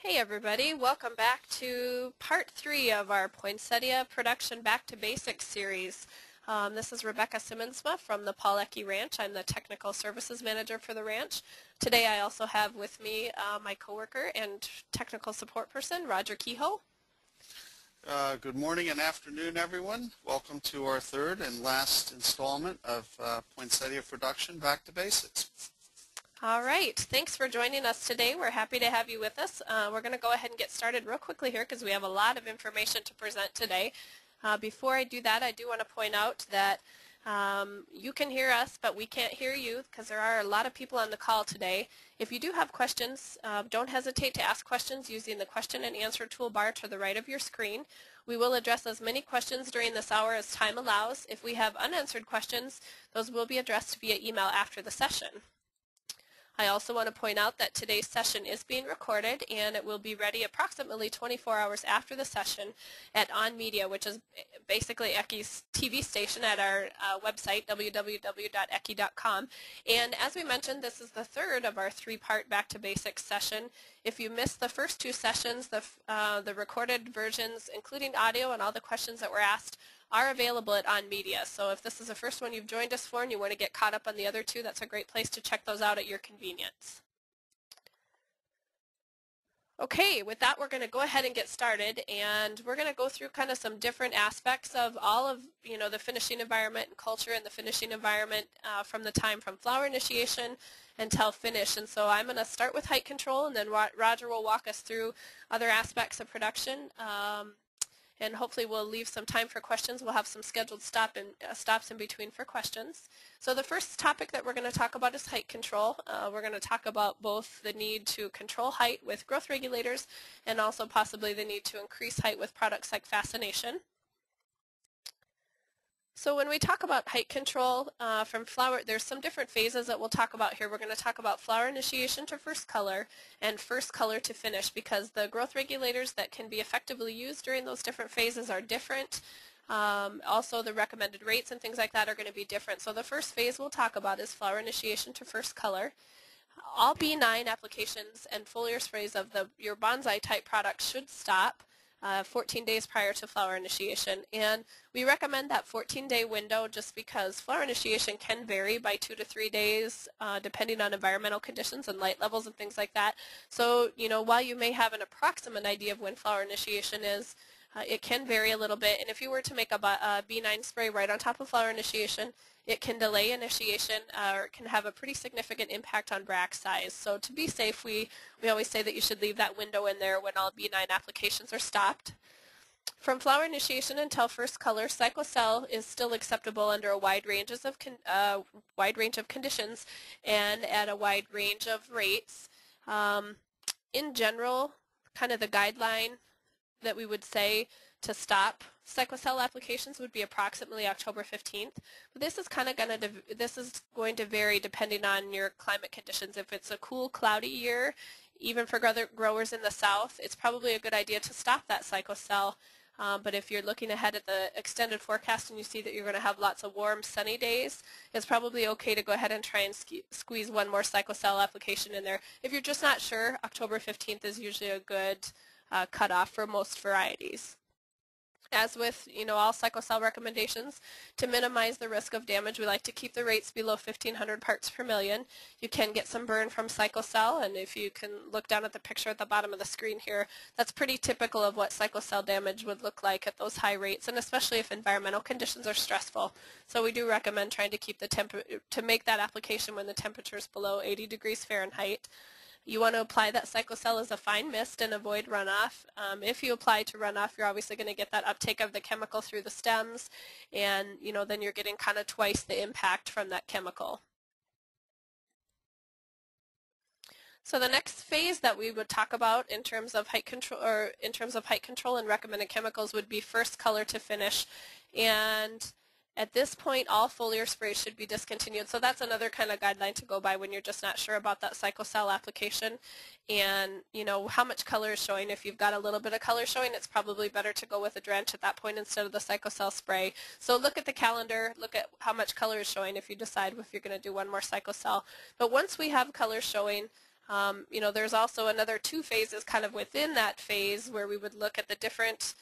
Hey everybody, welcome back to part 3 of our Poinsettia Production Back to Basics series. This is Rebecca Siemonsma from the Poinsettia Ranch. I'm the Technical Services Manager for the ranch. Today I also have with me my coworker and technical support person, Roger Kehoe. Good morning and afternoon, everyone. Welcome to our third and last installment of Poinsettia Production Back to Basics. All right, thanks for joining us today. We're happy to have you with us. We're going to go ahead and get started real quickly here because we have a lot of information to present today. Before I do that, I do want to point out that you can hear us, but we can't hear you because there are a lot of people on the call today. If you do have questions, don't hesitate to ask questions using the question and answer toolbar to the right of your screen. We will address as many questions during this hour as time allows. If we have unanswered questions, those will be addressed via email after the session. I also want to point out that today's session is being recorded and it will be ready approximately 24 hours after the session at On Media, which is basically ECI's TV station at our website, www.eci.com. And as we mentioned, this is the third of our 3-part Back to Basics session. If you missed the first 2 sessions, the recorded versions, including audio and all the questions that were asked, are available at On Media. So if this is the first one you've joined us for and you want to get caught up on the other 2, that's a great place to check those out at your convenience. Okay, with that we're going to go ahead and get started, and we're going to go through kind of some different aspects of all of the finishing environment and culture and the finishing environment from the time from flower initiation until finish. And so I'm going to start with height control, and then Roger will walk us through other aspects of production. And hopefully we'll leave some time for questions. We'll have some scheduled stops in between for questions. So the first topic that we're going to talk about is height control. We're going to talk about both the need to control height with growth regulators and also possibly the need to increase height with products like Fascination. So when we talk about height control from flower, there's some different phases that we'll talk about here. We're going to talk about flower initiation to first color and first color to finish because the growth regulators that can be effectively used during those different phases are different. Also the recommended rates and things like that are going to be different. So the first phase we'll talk about is flower initiation to first color. All B9 applications and foliar sprays of your bonsai type products should stop 14 days prior to flower initiation, and we recommend that 14-day window just because flower initiation can vary by 2 to 3 days depending on environmental conditions and light levels and things like that. So while you may have an approximate idea of when flower initiation is, it can vary a little bit, and if you were to make a B9 spray right on top of flower initiation, it can delay initiation or it can have a pretty significant impact on bracts size. So to be safe, we always say that you should leave that window in there when all B9 applications are stopped. From flower initiation until first color, cyclocell is still acceptable under a wide range of conditions and at a wide range of rates. In general, kind of the guideline that we would say to stop cyclocell applications would be approximately October 15th. But this is going to vary depending on your climate conditions. If it's a cool, cloudy year, even for growers in the south, it's probably a good idea to stop that cyclocell. But if you're looking ahead at the extended forecast and you see that you're going to have lots of warm, sunny days, it's probably okay to go ahead and try and squeeze one more cyclocell application in there. If you're just not sure, October 15th is usually a good cutoff for most varieties. As with all cyclocell recommendations, to minimize the risk of damage, we like to keep the rates below 1,500 parts per million. You can get some burn from cyclocell, and if you can look down at the picture at the bottom of the screen here, that's pretty typical of what cyclocell damage would look like at those high rates, and especially if environmental conditions are stressful. So we do recommend trying to keep to make that application when the temperature is below 80 degrees Fahrenheit. You want to apply that cyclocell as a fine mist and avoid runoff. If you apply to runoff, you're obviously going to get that uptake of the chemical through the stems, and then you're getting kind of twice the impact from that chemical. So the next phase that we would talk about in terms of height control and recommended chemicals would be first color to finish, and at this point, all foliar sprays should be discontinued. So that's another kind of guideline to go by when you're just not sure about that cyclocell application and how much color is showing. If you've got a little bit of color showing, it's probably better to go with a drench at that point instead of the cyclocell spray. So look at the calendar, look at how much color is showing if you decide if you're going to do one more cyclocell. But once we have color showing, There's also another 2 phases kind of within that phase where we would look at the different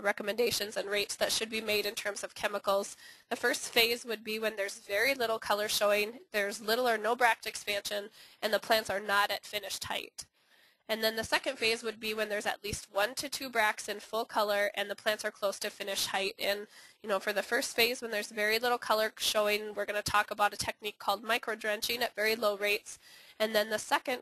recommendations and rates that should be made in terms of chemicals. The first phase would be when there's very little color showing, there's little or no bract expansion, and the plants are not at finished height. And then the second phase would be when there's at least 1 to 2 bracts in full color and the plants are close to finished height. And for the first phase, when there's very little color showing, we're going to talk about a technique called micro-drenching at very low rates. And then the second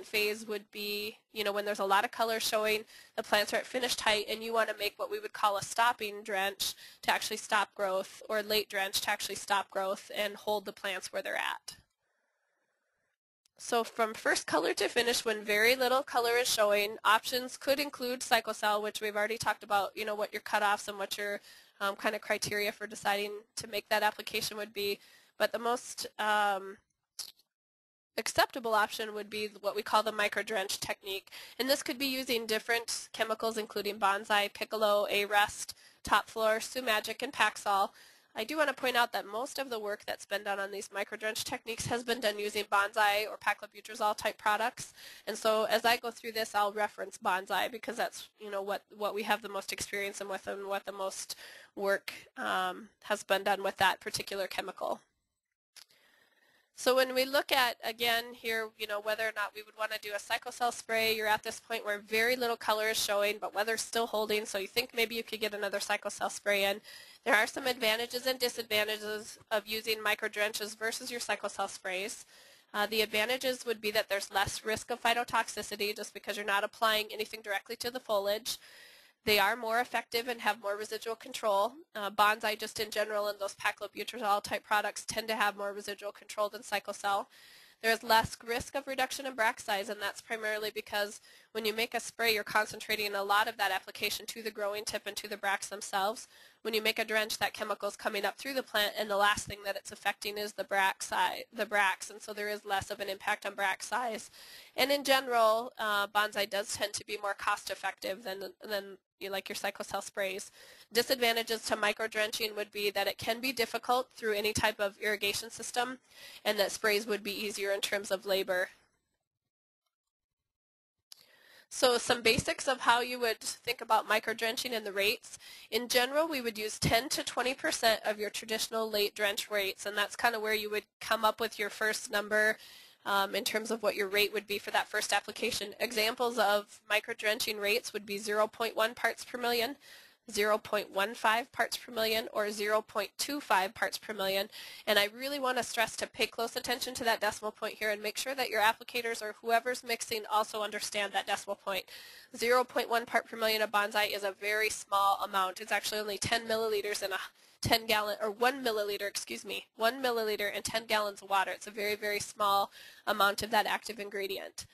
phase would be, when there's a lot of color showing, the plants are at finished height, and you want to make what we would call a stopping drench to actually stop growth, or late drench to actually stop growth and hold the plants where they're at. So from first color to finish, when very little color is showing, options could include cyclocell, which we've already talked about, what your cutoffs and what your kind of criteria for deciding to make that application would be. But the most acceptable option would be what we call the micro-drench technique. And this could be using different chemicals, including bonsai, piccolo, A-rest, top floor, sumagic, and Paxol. I do want to point out that most of the work that's been done on these micro-drench techniques has been done using bonsai or paclobutrazole type products. And so as I go through this, I'll reference bonsai because that's what we have the most experience in with and what the most work has been done with that particular chemical. So when we look at, again, here, whether or not we would want to do a cyclocell spray, you're at this point where very little color is showing, but weather's still holding, so you think maybe you could get another cyclocell spray in. There are some advantages and disadvantages of using micro-drenches versus your cyclocell sprays. The advantages would be that there's less risk of phytotoxicity just because you're not applying anything directly to the foliage. They are more effective and have more residual control. Bonsai just in general and those paclobutrazole type products tend to have more residual control than cyclocell. There's less risk of reduction in bract size, and that's primarily because when you make a spray, you're concentrating a lot of that application to the growing tip and to the bracts themselves. When you make a drench, that chemical is coming up through the plant, and the last thing that it's affecting is the bracts, and so there is less of an impact on bract size. And in general, bonsai does tend to be more cost-effective than like your cyclocell sprays. Disadvantages to micro-drenching would be that it can be difficult through any type of irrigation system, and that sprays would be easier in terms of labor. So some basics of how you would think about micro-drenching and the rates. In general, we would use 10 to 20% of your traditional late drench rates, and that's kind of where you would come up with your first number in terms of what your rate would be for that first application. Examples of micro-drenching rates would be 0.1 parts per million, 0.15 parts per million, or 0.25 parts per million. And I really want to stress to pay close attention to that decimal point here and make sure that your applicators or whoever's mixing also understand that decimal point. 0.1 part per million of bonsai is a very small amount. It's actually only 10 milliliters in a 10 gallon, or 1 milliliter, 1 milliliter in 10 gallons of water. It's a very, very small amount of that active ingredient.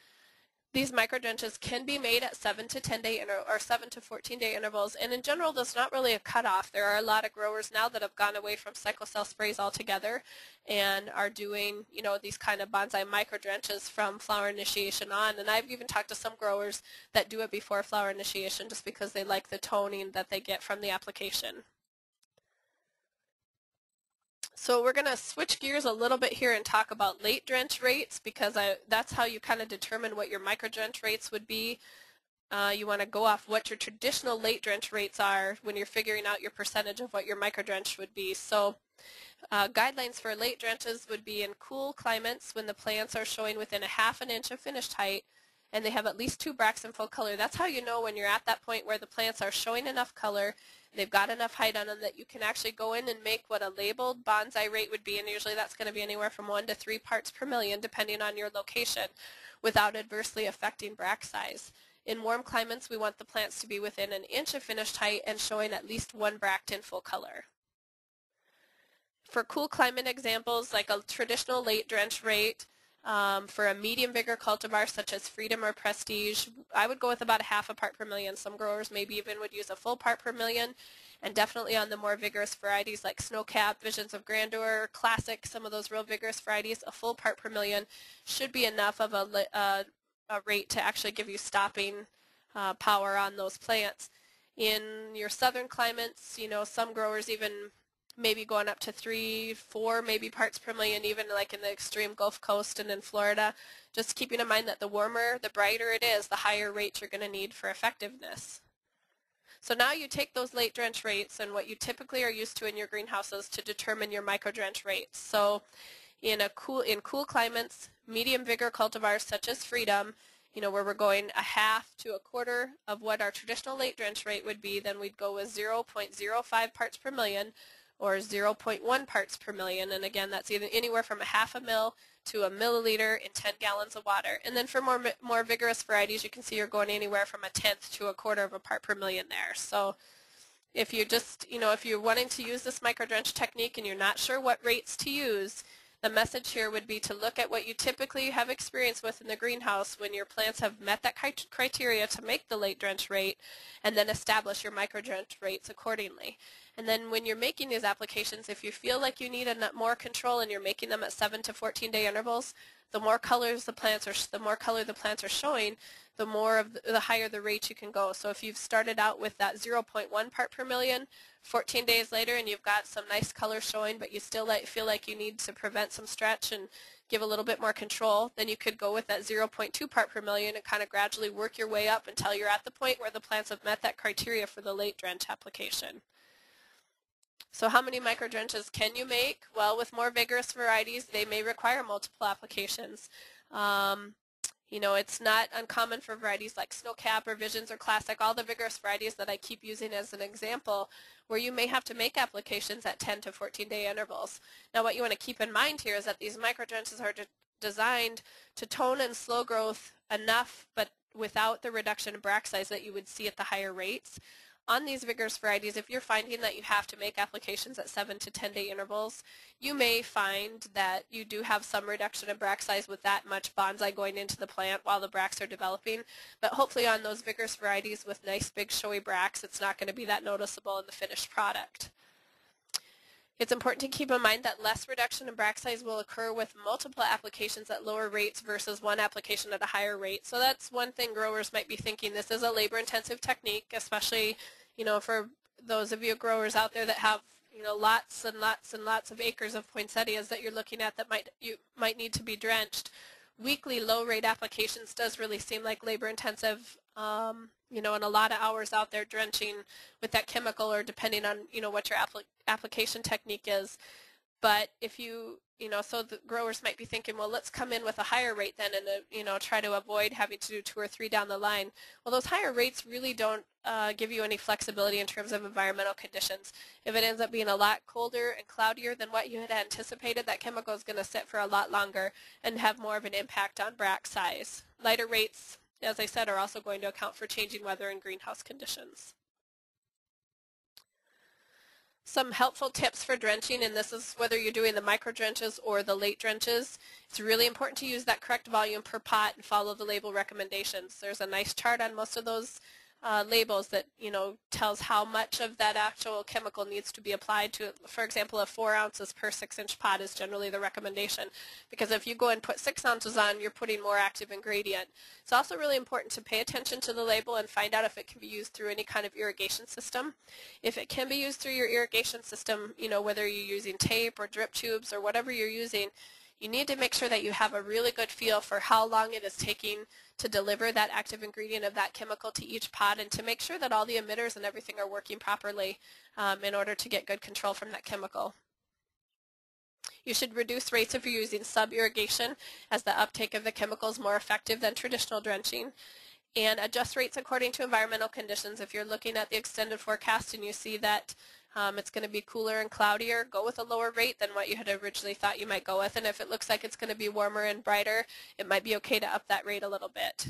These micro-drenches can be made at 7 to 10 day or 7 to 14 day intervals, and in general there's not really a cutoff. There are a lot of growers now that have gone away from cyclocell sprays altogether and are doing these kind of bonsai micro-drenches from flower initiation on, and I've even talked to some growers that do it before flower initiation just because they like the toning that they get from the application. So we're going to switch gears a little bit here and talk about late drench rates because that's how you kind of determine what your micro-drench rates would be. You want to go off what your traditional late drench rates are when you're figuring out your percentage of what your micro-drench would be. So guidelines for late drenches would be in cool climates when the plants are showing within a ½ inch of finished height and they have at least 2 bracts in full color. That's how you know when you're at that point where the plants are showing enough color, they've got enough height on them that you can actually go in and make what a labeled bonsai rate would be, and usually that's going to be anywhere from 1 to 3 parts per million depending on your location without adversely affecting bract size. In warm climates, we want the plants to be within an inch of finished height and showing at least 1 bract in full color. For cool climate examples, like a traditional late drench rate, for a medium vigor cultivar such as Freedom or Prestige, I would go with about a ½ part per million. Some growers maybe even would use a full part per million, and definitely on the more vigorous varieties like Snowcap, Visions of Grandeur, Classic, some of those real vigorous varieties, a full part per million should be enough of a rate to actually give you stopping power on those plants. In your southern climates, some growers even maybe going up to 3, 4 maybe parts per million, even like in the extreme Gulf Coast and in Florida. Just keeping in mind that the warmer, the brighter it is, the higher rates you're going to need for effectiveness. So now you take those late drench rates and what you typically are used to in your greenhouses to determine your micro drench rates. So in cool climates, medium vigor cultivars such as Freedom, where we're going a half to a quarter of what our traditional late drench rate would be, then we'd go with 0.05 parts per million or 0.1 parts per million. And again, that's either anywhere from a half a mil to a milliliter in 10 gallons of water. And then for more vigorous varieties, you can see you're going anywhere from a tenth to a quarter of a part per million there. So if you're just, if you're wanting to use this micro drench technique and you're not sure what rates to use, the message here would be to look at what you typically have experience with in the greenhouse when your plants have met that criteria to make the late drench rate, and then establish your micro drench rates accordingly. And then when you're making these applications, if you feel like you need more control and you're making them at 7 to 14 day intervals, the more color the plants are showing, the higher the rate you can go. So if you've started out with that 0.1 part per million, 14 days later and you've got some nice color showing, but you still feel like you need to prevent some stretch and give a little bit more control, then you could go with that 0.2 part per million and kind of gradually work your way up until you're at the point where the plants have met that criteria for the late drench application. So how many micro drenches can you make? Well, with more vigorous varieties, they may require multiple applications. It's not uncommon for varieties like Snowcap or Visions or Classic, all the vigorous varieties that I keep using as an example, where you may have to make applications at 10 to 14 day intervals. Now what you want to keep in mind here is that these micro drenches are designed to tone and slow growth enough, but without the reduction in bract size that you would see at the higher rates. On these vigorous varieties, if you're finding that you have to make applications at 7 to 10 day intervals, you may find that you do have some reduction in bract size with that much bonsai going into the plant while the bracts are developing. But hopefully on those vigorous varieties with nice big showy bracts, it's not going to be that noticeable in the finished product. It's important to keep in mind that less reduction in bract size will occur with multiple applications at lower rates versus one application at a higher rate. So that's one thing growers might be thinking. This is a labor-intensive technique, especially for those of you growers out there that have lots and lots and lots of acres of poinsettias that you're looking at that you might need to be drenched. Weekly low-rate applications does really seem like labor-intensive, and a lot of hours out there drenching with that chemical, or depending on what your application technique is. But if so the growers might be thinking, well, let's come in with a higher rate then and try to avoid having to do 2 or 3 down the line. Well, those higher rates really don't give you any flexibility in terms of environmental conditions. If it ends up being a lot colder and cloudier than what you had anticipated, that chemical is going to sit for a lot longer and have more of an impact on bract size. Lighter rates, as I said, are also going to account for changing weather and greenhouse conditions. Some helpful tips for drenching, and this is whether you're doing the micro drenches or the late drenches. It's really important to use that correct volume per pot and follow the label recommendations. There's a nice chart on most of those labels that tells how much of that actual chemical needs to be applied to. For example, 4 ounces per 6-inch pot is generally the recommendation, because if you go and put 6 ounces on, you're putting more active ingredient. It's also really important to pay attention to the label and find out if it can be used through any kind of irrigation system. If it can be used through your irrigation system, whether you're using tape or drip tubes or whatever you're using, you need to make sure that you have a really good feel for how long it is taking to deliver that active ingredient of that chemical to each pot, and to make sure that all the emitters and everything are working properly in order to get good control from that chemical. You should reduce rates if you're using sub-irrigation, as the uptake of the chemical is more effective than traditional drenching. And adjust rates according to environmental conditions. If you're looking at the extended forecast and you see that it's going to be cooler and cloudier, go with a lower rate than what you had originally thought you might go with. And if it looks like it's going to be warmer and brighter, it might be okay to up that rate a little bit.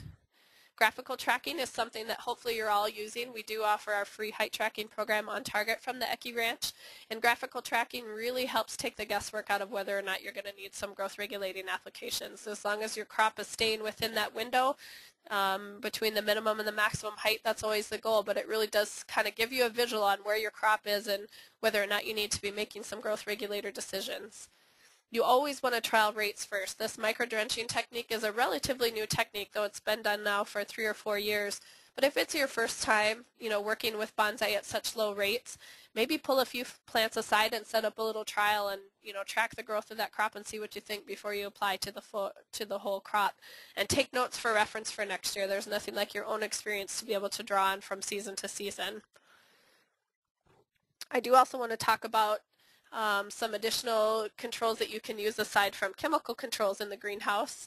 Graphical tracking is something that hopefully you're all using. We do offer our free height tracking program on Target from the Ecke Ranch, and graphical tracking really helps take the guesswork out of whether or not you're going to need some growth regulating applications. As long as your crop is staying within that window, between the minimum and the maximum height, that's always the goal, but it really does kind of give you a visual on where your crop is and whether or not you need to be making some growth regulator decisions. You always want to trial rates first. This micro-drenching technique is a relatively new technique, though it's been done now for 3 or 4 years. But if it's your first time, working with bonsai at such low rates, maybe pull a few plants aside and set up a little trial and, you know, track the growth of that crop and see what you think before you apply to the whole crop. And take notes for reference for next year. There's nothing like your own experience to be able to draw on from season to season. I do also want to talk about some additional controls that you can use aside from chemical controls in the greenhouse.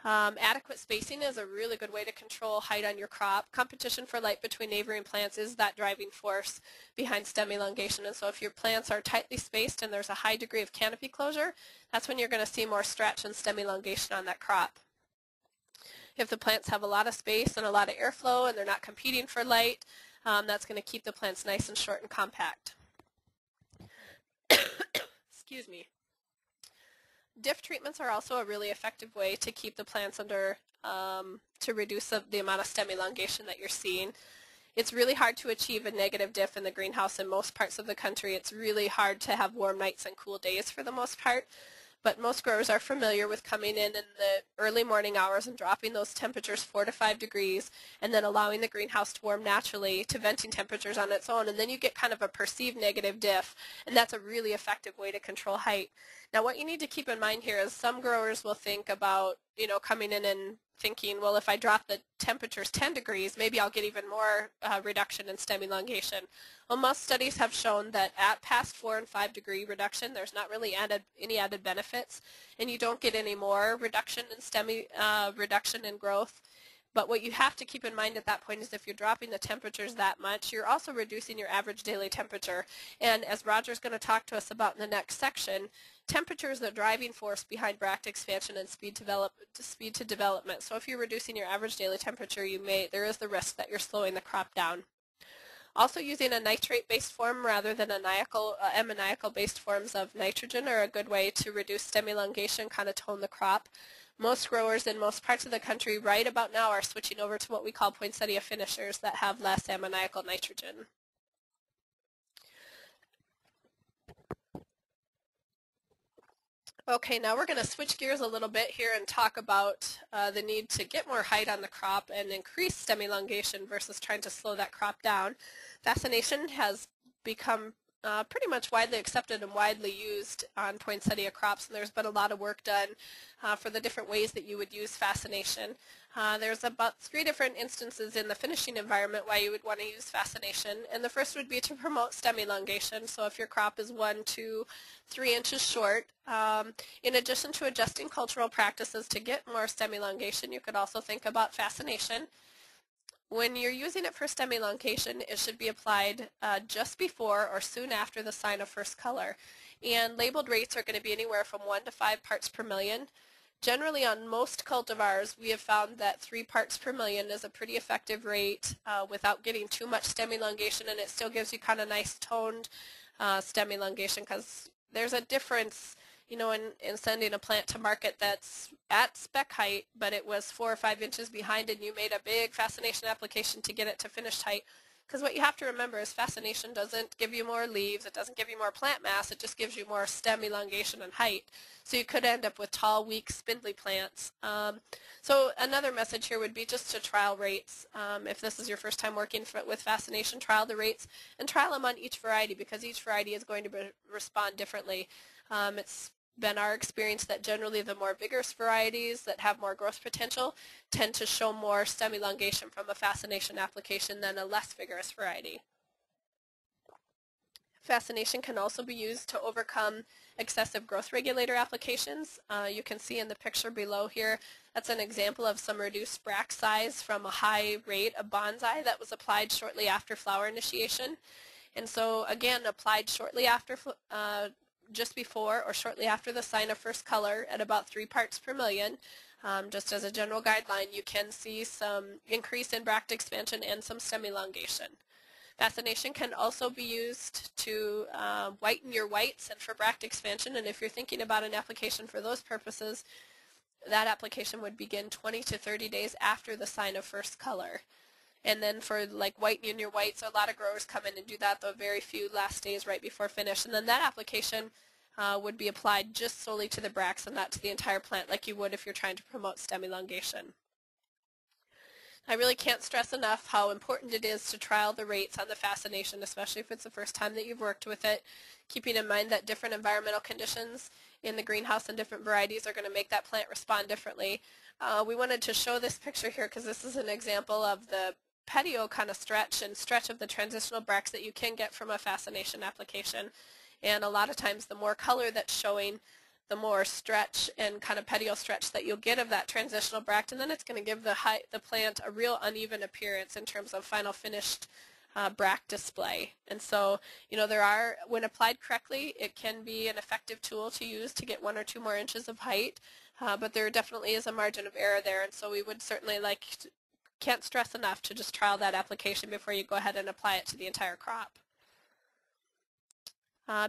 Adequate spacing is a really good way to control height on your crop. Competition for light between neighboring plants is that driving force behind stem elongation. And so if your plants are tightly spaced and there's a high degree of canopy closure, that's when you're going to see more stretch and stem elongation on that crop. If the plants have a lot of space and a lot of airflow and they're not competing for light, that's going to keep the plants nice and short and compact. Excuse me. Diff treatments are also a really effective way to keep the plants under, to reduce the amount of stem elongation that you're seeing. It's really hard to achieve a negative diff in the greenhouse in most parts of the country. It's really hard to have warm nights and cool days for the most part. But most growers are familiar with coming in the early morning hours and dropping those temperatures 4 to 5 degrees and then allowing the greenhouse to warm naturally to venting temperatures on its own. And then you get kind of a perceived negative diff, and that's a really effective way to control height. Now what you need to keep in mind here is some growers will think about, you know, coming in and thinking, well, if I drop the temperatures 10 degrees, maybe I'll get even more reduction in stem elongation. Well, most studies have shown that at past 4 and 5 degree reduction, there's not really any added benefits, and you don't get any more reduction in growth. But what you have to keep in mind at that point is if you're dropping the temperatures that much, you're also reducing your average daily temperature. And as Roger's going to talk to us about in the next section, temperature is the driving force behind bract expansion and speed to development. So if you're reducing your average daily temperature, there is the risk that you're slowing the crop down. Also, using a nitrate-based form rather than ammoniacal-based forms of nitrogen are a good way to reduce stem elongation, kind of tone the crop. Most growers in most parts of the country right about now are switching over to what we call poinsettia finishers that have less ammoniacal nitrogen. Okay, now we're going to switch gears a little bit here and talk about the need to get more height on the crop and increase stem elongation versus trying to slow that crop down. Fascination has become pretty much widely accepted and widely used on poinsettia crops, and there's been a lot of work done for the different ways that you would use fascination. There's about 3 different instances in the finishing environment why you would want to use fascination, and the first would be to promote stem elongation. So if your crop is 1, 2, 3 inches short, in addition to adjusting cultural practices to get more stem elongation, you could also think about fascination. When you're using it for stem elongation, it should be applied just before or soon after the sign of first color. And labeled rates are going to be anywhere from 1 to 5 parts per million. Generally, on most cultivars, we have found that 3 parts per million is a pretty effective rate without getting too much stem elongation, and it still gives you kind of nice toned stem elongation, because there's a difference, you know, in sending a plant to market that's at spec height, but it was 4 or 5 inches behind and you made a big fascination application to get it to finished height. Because what you have to remember is fascination doesn't give you more leaves, it doesn't give you more plant mass, it just gives you more stem elongation and height. So you could end up with tall, weak, spindly plants. So another message here would be just to trial rates. If this is your first time working with fascination, trial the rates and trial them on each variety, because each variety is going to respond differently. It's been our experience that generally the more vigorous varieties that have more growth potential tend to show more stem elongation from a fascination application than a less vigorous variety. Fascination can also be used to overcome excessive growth regulator applications. You can see in the picture below here, that's an example of some reduced bract size from a high rate of bonsai that was applied shortly after flower initiation. And so again, applied shortly after just before or shortly after the sign of first color at about 3 parts per million. Just as a general guideline, you can see some increase in bract expansion and some stem elongation. Fascination can also be used to whiten your whites and for bract expansion, and if you're thinking about an application for those purposes, that application would begin 20 to 30 days after the sign of first color. And then for like whitening your whites, a lot of growers come in and do that the very few last days right before finish. And then that application would be applied just solely to the bracts and not to the entire plant like you would if you're trying to promote stem elongation. I really can't stress enough how important it is to trial the rates on the Fascination, especially if it's the first time that you've worked with it, keeping in mind that different environmental conditions in the greenhouse and different varieties are going to make that plant respond differently. We wanted to show this picture here because this is an example of the petiole kind of stretch of the transitional bracts that you can get from a Fascination application. And a lot of times the more color that's showing, the more stretch and kind of petiole stretch that you'll get of that transitional bract, and then it's going to give the plant a real uneven appearance in terms of final finished bract display. And so, when applied correctly, it can be an effective tool to use to get 1 or 2 more inches of height, but there definitely is a margin of error there, and so we would certainly can't stress enough to just trial that application before you go ahead and apply it to the entire crop.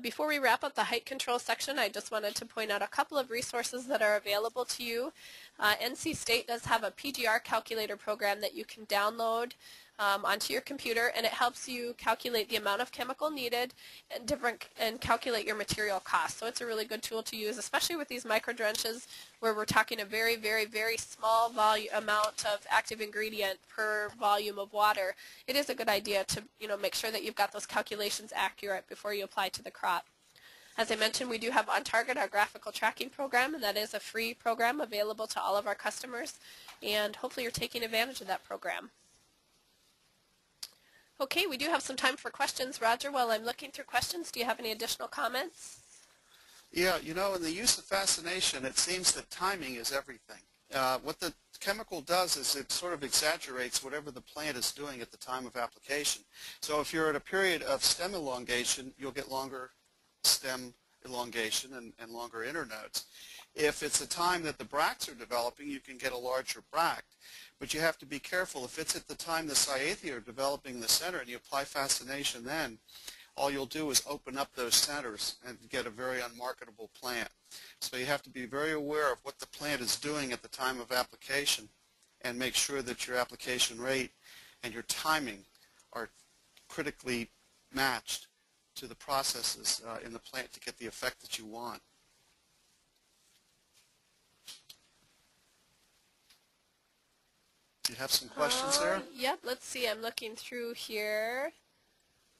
Before we wrap up the height control section, I just wanted to point out a couple of resources that are available to you. NC State does have a PGR calculator program that you can download onto your computer, and it helps you calculate the amount of chemical needed and calculate your material costs. So it's a really good tool to use, especially with these micro drenches where we're talking a very, very, very small amount of active ingredient per volume of water. It is a good idea to make sure that you've got those calculations accurate before you apply to the crop. As I mentioned, we do have On Target, our graphical tracking program, and that is a free program available to all of our customers, and hopefully you're taking advantage of that program. Okay, we do have some time for questions. Roger, while I'm looking through questions, do you have any additional comments? Yeah, in the use of Fascination, it seems that timing is everything. What the chemical does is it sort of exaggerates whatever the plant is doing at the time of application. So if you're at a period of stem elongation, you'll get longer stem elongation and longer internodes. If it's a time that the bracts are developing, you can get a larger bract. But you have to be careful. If it's at the time the cyathea are developing the center and you apply Fascination then, all you'll do is open up those centers and get a very unmarketable plant. So you have to be very aware of what the plant is doing at the time of application and make sure that your application rate and your timing are critically matched to the processes in the plant to get the effect that you want. Do you have some questions there? Yep, let's see. I'm looking through here.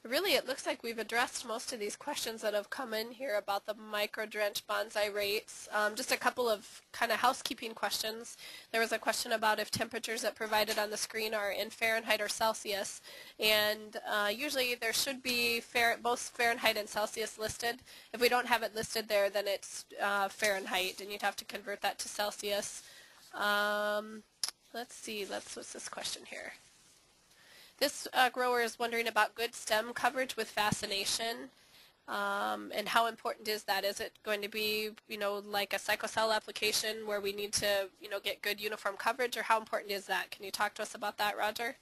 Really, it looks like we've addressed most of these questions that have come in here about the micro-drench bonsai rates. Just a couple of kind of housekeeping questions. There was a question about if temperatures that provided on the screen are in Fahrenheit or Celsius. And usually there should be both Fahrenheit and Celsius listed. If we don't have it listed there, then it's Fahrenheit, and you'd have to convert that to Celsius. Let's see, what's this question here? This grower is wondering about good stem coverage with Fascination, and how important is that? Is it going to be, like a cycocell application where we need to, get good uniform coverage, or how important is that? Can you talk to us about that, Roger?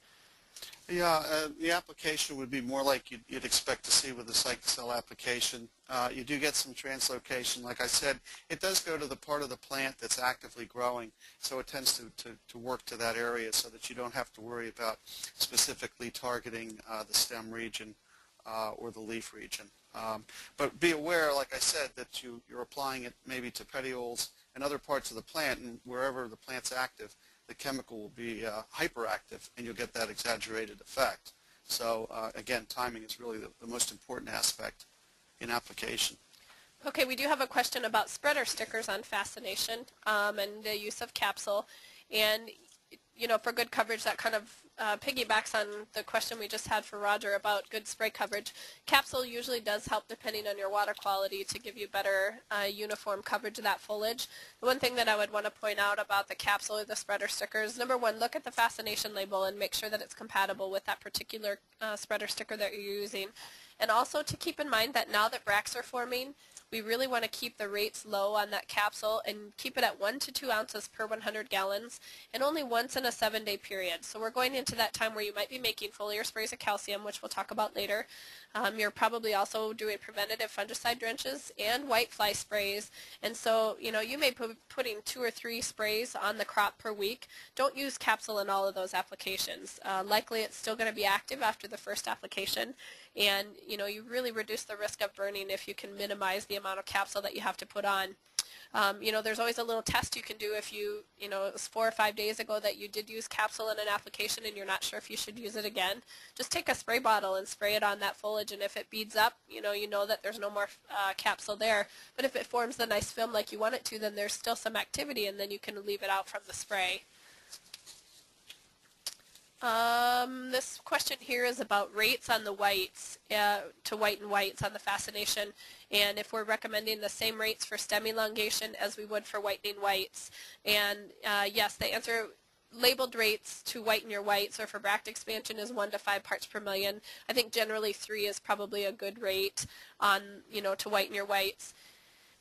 Yeah, the application would be more like you'd expect to see with a cycocell application. You do get some translocation. Like I said, it does go to the part of the plant that's actively growing, so it tends to work to that area so that you don't have to worry about specifically targeting the stem region or the leaf region. But be aware, like I said, that you're applying it maybe to petioles and other parts of the plant, and wherever the plant's active, the chemical will be hyperactive, and you'll get that exaggerated effect. So again, timing is really the most important aspect in application. Okay, we do have a question about spreader stickers on Fascination and the use of capsule. And for good coverage, that kind of piggybacks on the question we just had for Roger about good spray coverage. Capsule usually does help, depending on your water quality, to give you better uniform coverage of that foliage. The one thing that I would want to point out about the capsule or the spreader stickers, number one, look at the Fascination label and make sure that it's compatible with that particular spreader sticker that you're using. And also to keep in mind that now that bracts are forming, we really want to keep the rates low on that capsule and keep it at 1 to 2 ounces per 100 gallons and only once in a 7-day period. So we're going into that time where you might be making foliar sprays of calcium, which we'll talk about later. You're probably also doing preventative fungicide drenches and whitefly sprays. And so, you may be putting 2 or 3 sprays on the crop per week. Don't use capsule in all of those applications. Likely it's still going to be active after the first application. And, you really reduce the risk of burning if you can minimize the amount of capsule that you have to put on. There's always a little test you can do if it was 4 or 5 days ago that you did use capsule in an application and you're not sure if you should use it again. Just take a spray bottle and spray it on that foliage, and if it beads up, you know that there's no more capsule there. But if it forms the nice film like you want it to, then there's still some activity, and then you can leave it out from the spray. This question here is about rates on the whites, to whiten whites on the Fascination, and if we're recommending the same rates for stem elongation as we would for whitening whites. And yes, the answer, labeled rates to whiten your whites or for bract expansion is 1 to 5 parts per million. I think generally 3 is probably a good rate on, to whiten your whites.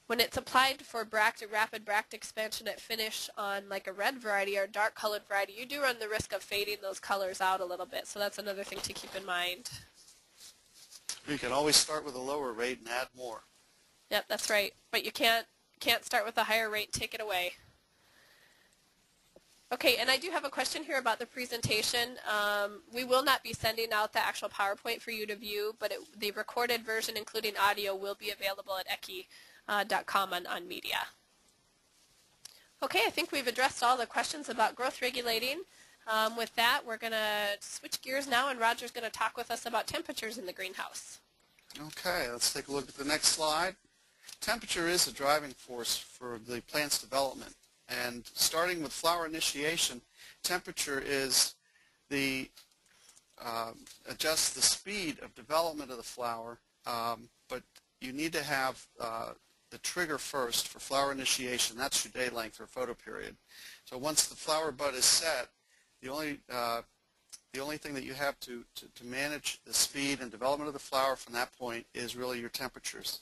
When it's applied for rapid bract expansion at finish on like a red variety or a dark colored variety, you do run the risk of fading those colors out a little bit. So that's another thing to keep in mind. You can always start with a lower rate and add more. Yep, that's right. But you can't start with a higher rate and take it away. Okay, and I do have a question here about the presentation. We will not be sending out the actual PowerPoint for you to view, but the recorded version, including audio, will be available at ecki.com on media. Okay, I think we've addressed all the questions about growth regulating. With that, we're going to switch gears now, and Roger's going to talk with us about temperatures in the greenhouse. Okay, let's take a look at the next slide. Temperature is a driving force for the plant's development. And starting with flower initiation, temperature is adjusts the speed of development of the flower, but you need to have the trigger first for flower initiation. That's your day length or photoperiod. So once the flower bud is set, the only thing that you have to manage the speed and development of the flower from that point is really your temperatures.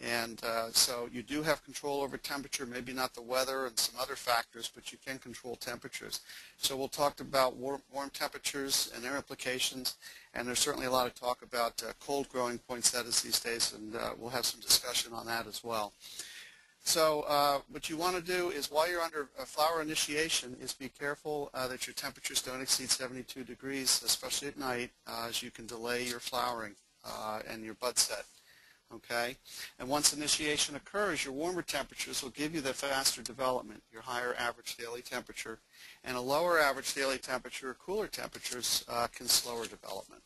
And so you do have control over temperature, maybe not the weather and some other factors, but you can control temperatures. So we'll talk about warm temperatures and their implications, and there's certainly a lot of talk about cold growing poinsettias these days, and we'll have some discussion on that as well. So what you want to do is, while you're under flower initiation, is be careful that your temperatures don't exceed 72 degrees, especially at night, as you can delay your flowering and your bud set. Okay, and once initiation occurs, your warmer temperatures will give you the faster development, your higher average daily temperature, and a lower average daily temperature or cooler temperatures can slower development.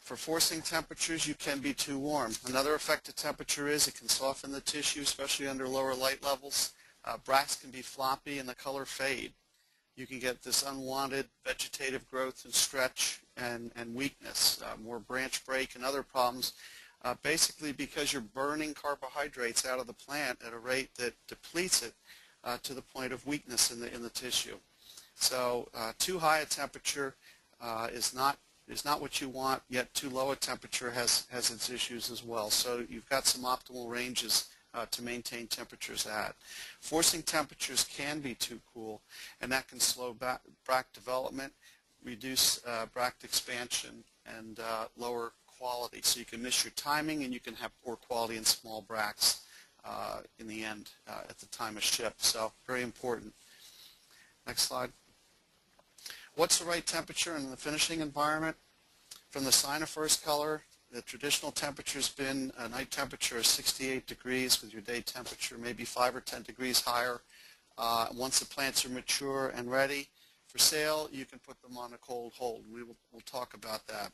For forcing temperatures, you can be too warm. Another effect of temperature is it can soften the tissue, especially under lower light levels. Bracts can be floppy and the color fade. You can get this unwanted vegetative growth and stretch and weakness, more branch break and other problems, basically because you're burning carbohydrates out of the plant at a rate that depletes it to the point of weakness in the tissue. So too high a temperature is not what you want, yet too low a temperature has its issues as well. So you've got some optimal ranges to maintain temperatures at. Forcing temperatures can be too cool, and that can slow bract development, reduce bract expansion, and lower quality. So you can miss your timing, and you can have poor quality in small bracts in the end at the time of ship. So very important. Next slide. What's the right temperature in the finishing environment? From the sign of first color, the traditional temperature has been a night temperature of 68 degrees with your day temperature maybe 5 or 10 degrees higher. Once the plants are mature and ready for sale, you can put them on a cold hold. We'll talk about that.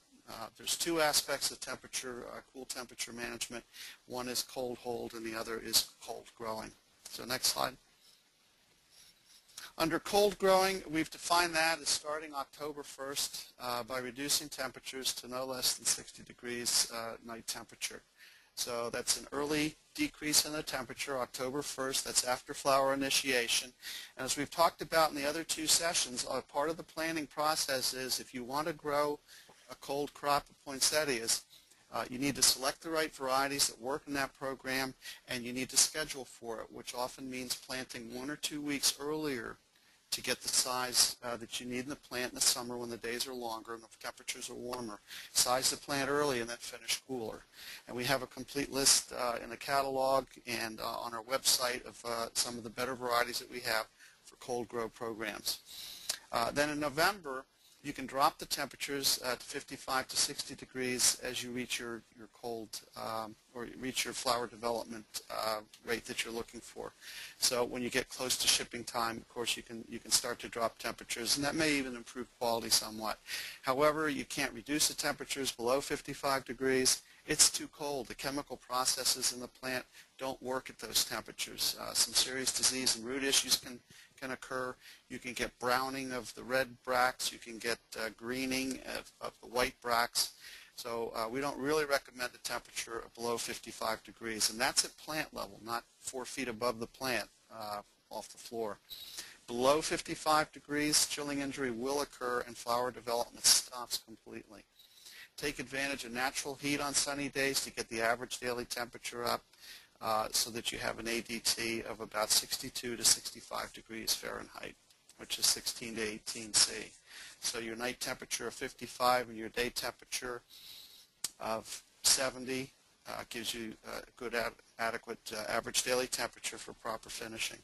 There's two aspects of temperature, cool temperature management. One is cold hold and the other is cold growing. So next slide. Under cold growing, we've defined that as starting October 1st by reducing temperatures to no less than 60 degrees night temperature. So that's an early decrease in the temperature, October 1st. That's after flower initiation. And as we've talked about in the other two sessions, part of the planning process is if you want to grow a cold crop of poinsettias, you need to select the right varieties that work in that program, and you need to schedule for it, which often means planting 1 or 2 weeks earlier to get the size that you need in the plant in the summer when the days are longer and the temperatures are warmer. Size the plant early and then finish cooler. And we have a complete list in the catalog and on our website of some of the better varieties that we have for cold grow programs. Then in November, You can drop the temperatures to 55 to 60 degrees as you reach your cold or reach your flower development rate that you're looking for. So when you get close to shipping time, of course, you can start to drop temperatures, and that may even improve quality somewhat. However, you can't reduce the temperatures below 55 degrees. It's too cold. The chemical processes in the plant don't work at those temperatures. Some serious disease and root issues can occur. You can get browning of the red bracts. You can get greening of the white bracts. So we don't really recommend a temperature of below 55 degrees, and that's at plant level, not 4 feet above the plant off the floor. Below 55 degrees, chilling injury will occur and flower development stops completely. Take advantage of natural heat on sunny days to get the average daily temperature up so that you have an ADT of about 62 to 65 degrees Fahrenheit, which is 16 to 18 C. So your night temperature of 55 and your day temperature of 70 gives you a good adequate average daily temperature for proper finishing.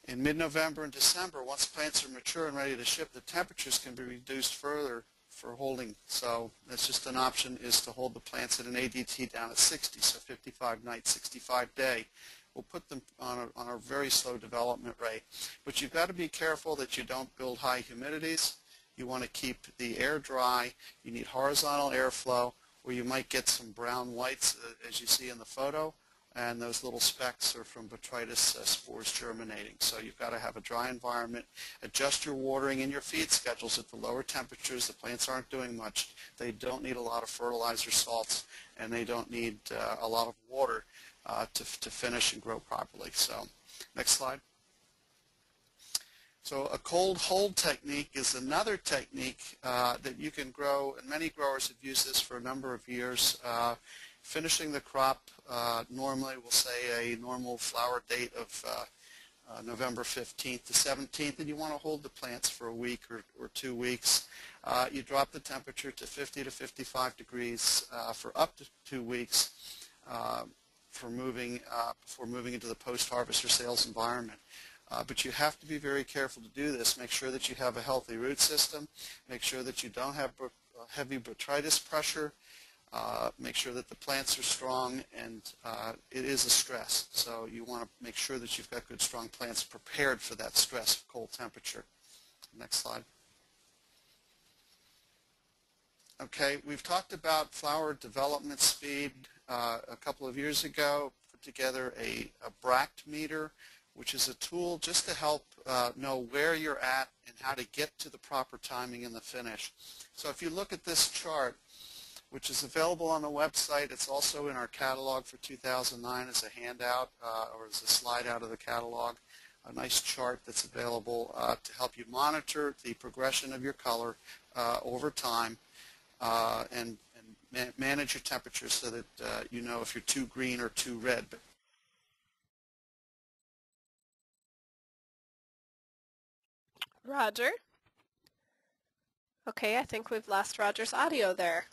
In mid-November and December, once plants are mature and ready to ship, the temperatures can be reduced further for holding. So that's just an option, is to hold the plants at an ADT down at 60, so 55 night, 65 day. We'll put them on a very slow development rate. But you've got to be careful that you don't build high humidities. You want to keep the air dry. You need horizontal airflow, or you might get some brown whites, as you see in the photo. And those little specks are from botrytis spores germinating. So you've got to have a dry environment. Adjust your watering and your feed schedules at the lower temperatures. The plants aren't doing much. They don't need a lot of fertilizer salts, and they don't need a lot of water to finish and grow properly. So next slide. So a cold hold technique is another technique that you can grow, and many growers have used this for a number of years. Finishing the crop, normally we'll say a normal flower date of November 15th to 17th, and you want to hold the plants for a week or 2 weeks. You drop the temperature to 50 to 55 degrees for up to 2 weeks before moving into the post-harvest or sales environment. But you have to be very careful to do this. Make sure that you have a healthy root system. Make sure that you don't have heavy botrytis pressure. Make sure that the plants are strong, and it is a stress. So you want to make sure that you've got good, strong plants prepared for that stress of cold temperature. Next slide. Okay, we've talked about flower development speed. A couple of years ago, put together a bract meter, which is a tool just to help know where you're at and how to get to the proper timing in the finish. So if you look at this chart, which is available on the website, it's also in our catalog for 2009 as a handout or as a slide out of the catalog, a nice chart that's available to help you monitor the progression of your color over time and manage your temperature so that you know if you're too green or too red. Roger. Okay, I think we've lost Roger's audio there.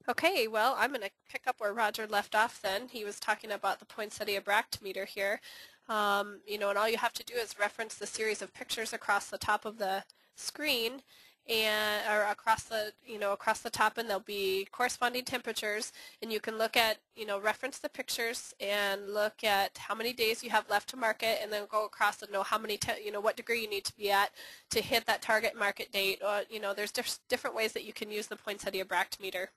Okay, well, I'm going to pick up where Roger left off then. He was talking about the poinsettia bract meter here. And all you have to do is reference the series of pictures across the top of the screen, or across the top, and there'll be corresponding temperatures, and you can look at, reference the pictures and look at how many days you have left to market, and then go across and know how many, what degree you need to be at to hit that target market date. Or, there's different ways that you can use the poinsettia bract meter.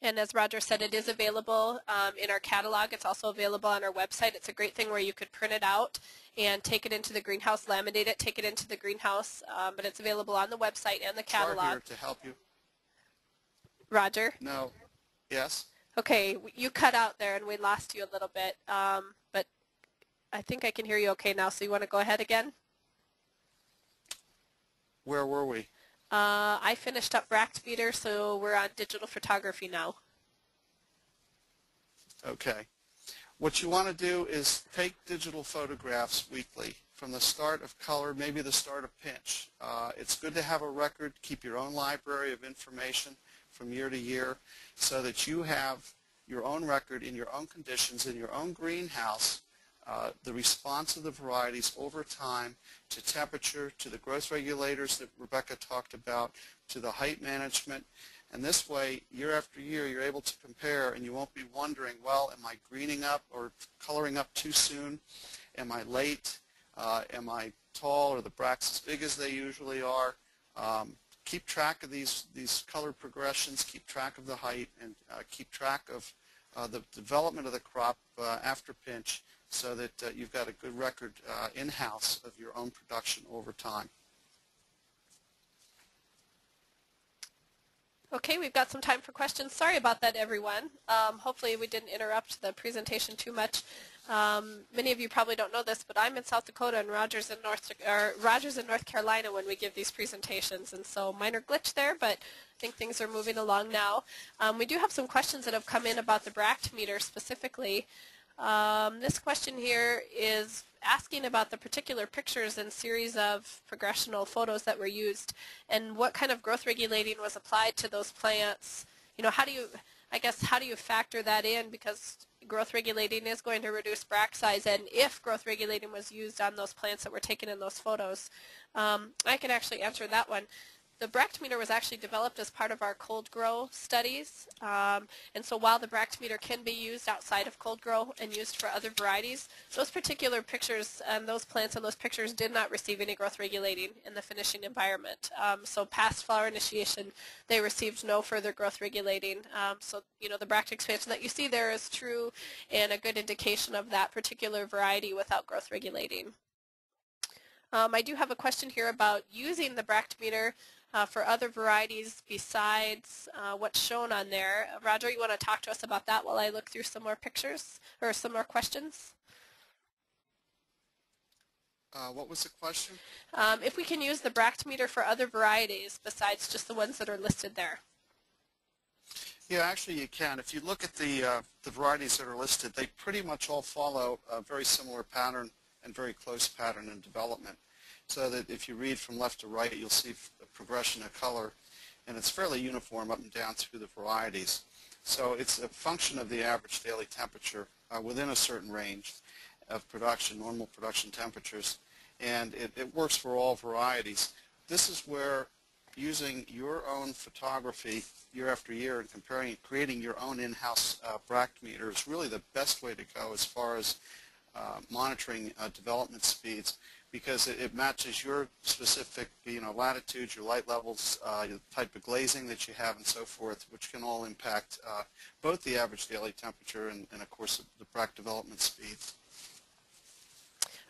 And as Roger said, it is available in our catalog. It's also available on our website. It's a great thing where you could print it out and take it into the greenhouse, laminate it, take it into the greenhouse. But it's available on the website and the catalog. Here to help you. Roger? No. Yes? Okay, you cut out there and we lost you a little bit. But I think I can hear you okay now. So you want to go ahead again? Where were we? I finished up bract meter, so we're on digital photography now. Okay. What you want to do is take digital photographs weekly from the start of color, maybe the start of pinch. It's good to have a record, keep your own library of information from year to year so that you have your own record in your own conditions, in your own greenhouse, the response of the varieties over time to temperature, to the growth regulators that Rebecca talked about, to the height management. And this way, year after year, you're able to compare, and you won't be wondering, well, am I greening up or coloring up too soon? Am I late? Am I tall? Are the bracts as big as they usually are? Keep track of these color progressions, keep track of the height, and keep track of the development of the crop after pinch, so that you've got a good record in-house of your own production over time. Okay, we've got some time for questions. Sorry about that, everyone. Hopefully we didn't interrupt the presentation too much. Many of you probably don't know this, but I'm in South Dakota and Rogers in North Carolina when we give these presentations, and so minor glitch there, but I think things are moving along now. We do have some questions that have come in about the Bract meter specifically. This question here is asking about the particular pictures and series of progressional photos that were used and what kind of growth regulating was applied to those plants. You know, how do you factor that in, because growth regulating is going to reduce bract size, and if growth regulating was used on those plants that were taken in those photos. I can actually answer that one. The Bract meter was actually developed as part of our cold grow studies, and so while the Bract meter can be used outside of cold grow and used for other varieties, those particular pictures and those plants and those pictures did not receive any growth regulating in the finishing environment. So past flower initiation, they received no further growth regulating. So you know, the Bract expansion that you see there is true and a good indication of that particular variety without growth regulating. I do have a question here about using the Bract meter for other varieties besides what's shown on there. Roger, you want to talk to us about that while I look through some more pictures or some more questions? What was the question? If we can use the Bract meter for other varieties besides just the ones that are listed there. Yeah, actually you can. If you look at the varieties that are listed, they pretty much all follow a very similar pattern and very close pattern in development. So that if you read from left to right, you'll see a progression of color, and it's fairly uniform up and down through the varieties. So it's a function of the average daily temperature within a certain range of production, normal production temperatures, and it works for all varieties. This is where using your own photography year after year and comparing and creating your own in-house Bract meter is really the best way to go as far as monitoring development speeds, because it matches your specific, latitudes, your light levels, the type of glazing that you have, and so forth, which can all impact both the average daily temperature and of course, the Bract development speeds.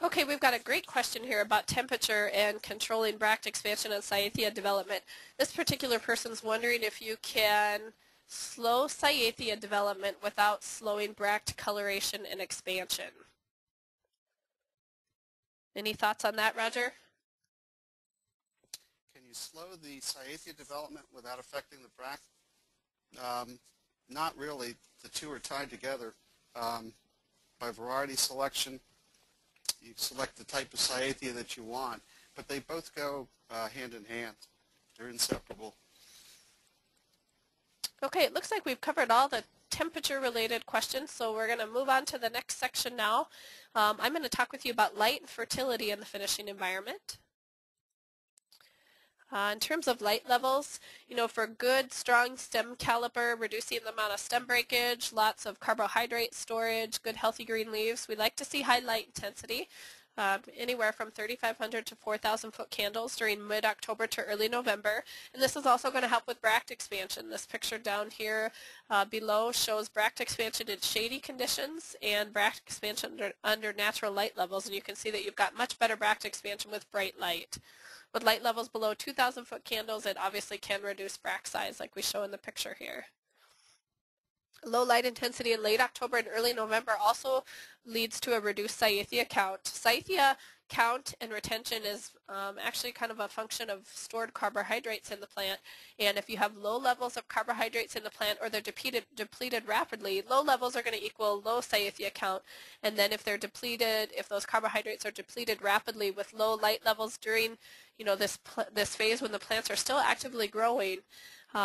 Okay, we've got a great question here about temperature and controlling Bract expansion and Cyathea development. This particular person's wondering if you can slow Cyathea development without slowing Bract coloration and expansion. Any thoughts on that, Roger? Can you slow the Cyathea development without affecting the Bract? Not really. The two are tied together by variety selection. You select the type of Cyathea that you want, but they both go hand in hand. They're inseparable. Okay, it looks like we've covered all the temperature-related questions, so we're going to move on to the next section now. I'm going to talk with you about light and fertility in the finishing environment. In terms of light levels, for good, strong stem caliper, reducing the amount of stem breakage, lots of carbohydrate storage, good healthy green leaves, we like to see high light intensity, anywhere from 3,500 to 4,000 foot candles during mid-October to early November. And this is also going to help with Bract expansion. This picture down here below shows Bract expansion in shady conditions and Bract expansion under natural light levels. And you can see that you've got much better Bract expansion with bright light. With light levels below 2,000 foot candles, it obviously can reduce Bract size like we show in the picture here. Low light intensity in late October and early November also leads to a reduced Cyathea count. Cyathea count and retention is actually kind of a function of stored carbohydrates in the plant, and if you have low levels of carbohydrates in the plant or they're depleted rapidly, low levels are going to equal low Cyathea count, and then if they're depleted, if those carbohydrates are depleted rapidly with low light levels during this phase when the plants are still actively growing,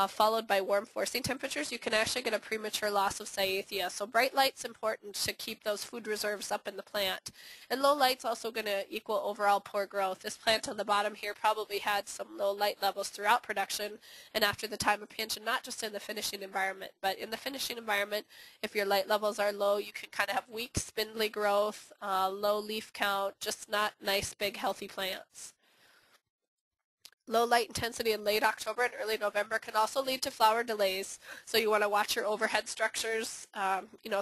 followed by warm forcing temperatures, you can actually get a premature loss of cyathea. So bright light's important to keep those food reserves up in the plant. And low light's also going to equal overall poor growth. This plant on the bottom here probably had some low light levels throughout production and after the time of pinch, and not just in the finishing environment. But in the finishing environment, if your light levels are low, you can kind of have weak, spindly growth, low leaf count, just not nice, big, healthy plants. Low light intensity in late October and early November can also lead to flower delays. So you want to watch your overhead structures,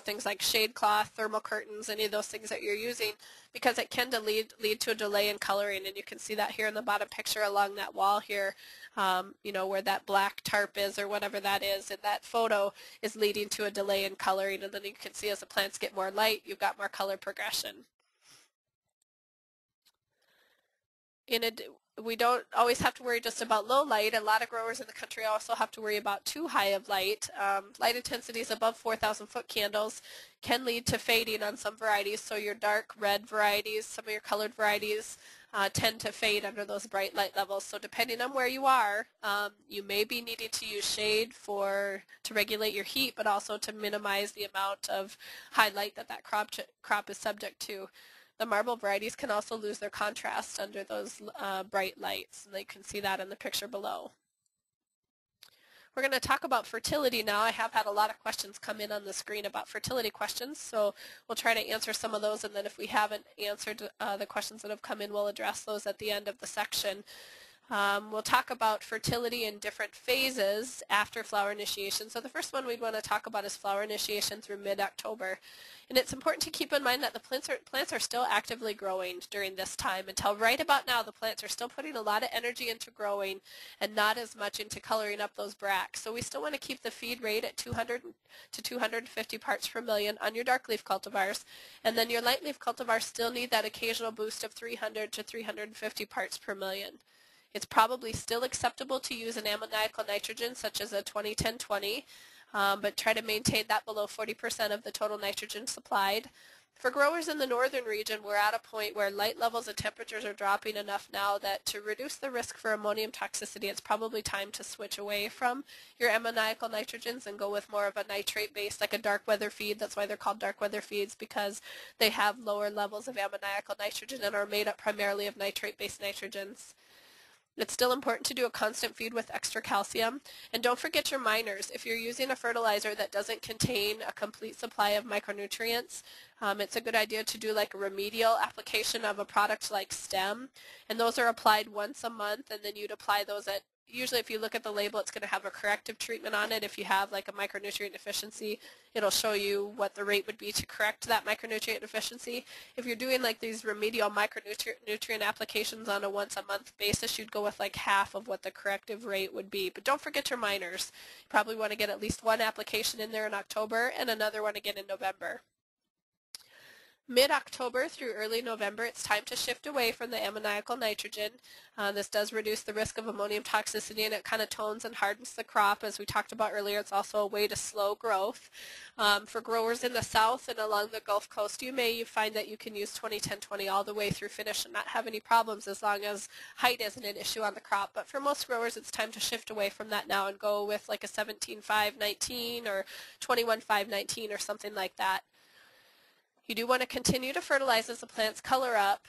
things like shade cloth, thermal curtains, any of those things that you're using, because it can lead to a delay in coloring. And you can see that here in the bottom picture along that wall here, where that black tarp is or whatever that is in that photo is leading to a delay in coloring. And then you can see as the plants get more light, you've got more color progression. We don't always have to worry just about low light. A lot of growers in the country also have to worry about too high of light. Light intensities above 4,000 foot candles can lead to fading on some varieties. So your dark red varieties, some of your colored varieties tend to fade under those bright light levels. So depending on where you are, you may be needing to use shade to regulate your heat, but also to minimize the amount of high light that crop is subject to. The marble varieties can also lose their contrast under those bright lights, and you can see that in the picture below. We're going to talk about fertility now. I have had a lot of questions come in on the screen about fertility questions, so we'll try to answer some of those, and then if we haven't answered the questions that have come in, we'll address those at the end of the section. We'll talk about fertility in different phases after flower initiation. So the first one we'd want to talk about is flower initiation through mid-October. And it's important to keep in mind that the plants are still actively growing during this time. Until right about now, the plants are still putting a lot of energy into growing and not as much into coloring up those bracts. So we still want to keep the feed rate at 200 to 250 parts per million on your dark leaf cultivars. And then your light leaf cultivars still need that occasional boost of 300 to 350 parts per million. It's probably still acceptable to use an ammoniacal nitrogen such as a 20-10-20, but try to maintain that below 40% of the total nitrogen supplied. For growers in the northern region, we're at a point where light levels and temperatures are dropping enough now that to reduce the risk for ammonium toxicity, it's probably time to switch away from your ammoniacal nitrogens and go with more of a nitrate-based, like a dark weather feed. That's why they're called dark weather feeds, because they have lower levels of ammoniacal nitrogen and are made up primarily of nitrate-based nitrogens. It's still important to do a constant feed with extra calcium. And don't forget your minors. If you're using a fertilizer that doesn't contain a complete supply of micronutrients, it's a good idea to do like a remedial application of a product like STEM. And those are applied once a month, and then you'd apply those at, usually if you look at the label, it's going to have a corrective treatment on it. If you have like a micronutrient deficiency, it'll show you what the rate would be to correct that micronutrient deficiency. If you're doing like these remedial micronutrient applications on a once a month basis, you'd go with like half of what the corrective rate would be. But don't forget your minors. You probably want to get at least one application in there in October and another one again in November. Mid-October through early November, it's time to shift away from the ammoniacal nitrogen. This does reduce the risk of ammonium toxicity, and it kind of tones and hardens the crop. As we talked about earlier, it's also a way to slow growth. For growers in the south and along the Gulf Coast, you may find that you can use 20-10-20 all the way through finish and not have any problems as long as height isn't an issue on the crop. But for most growers, it's time to shift away from that now and go with like a 17-5-19 or 21-5-19 or something like that. You do want to continue to fertilize as the plants color up,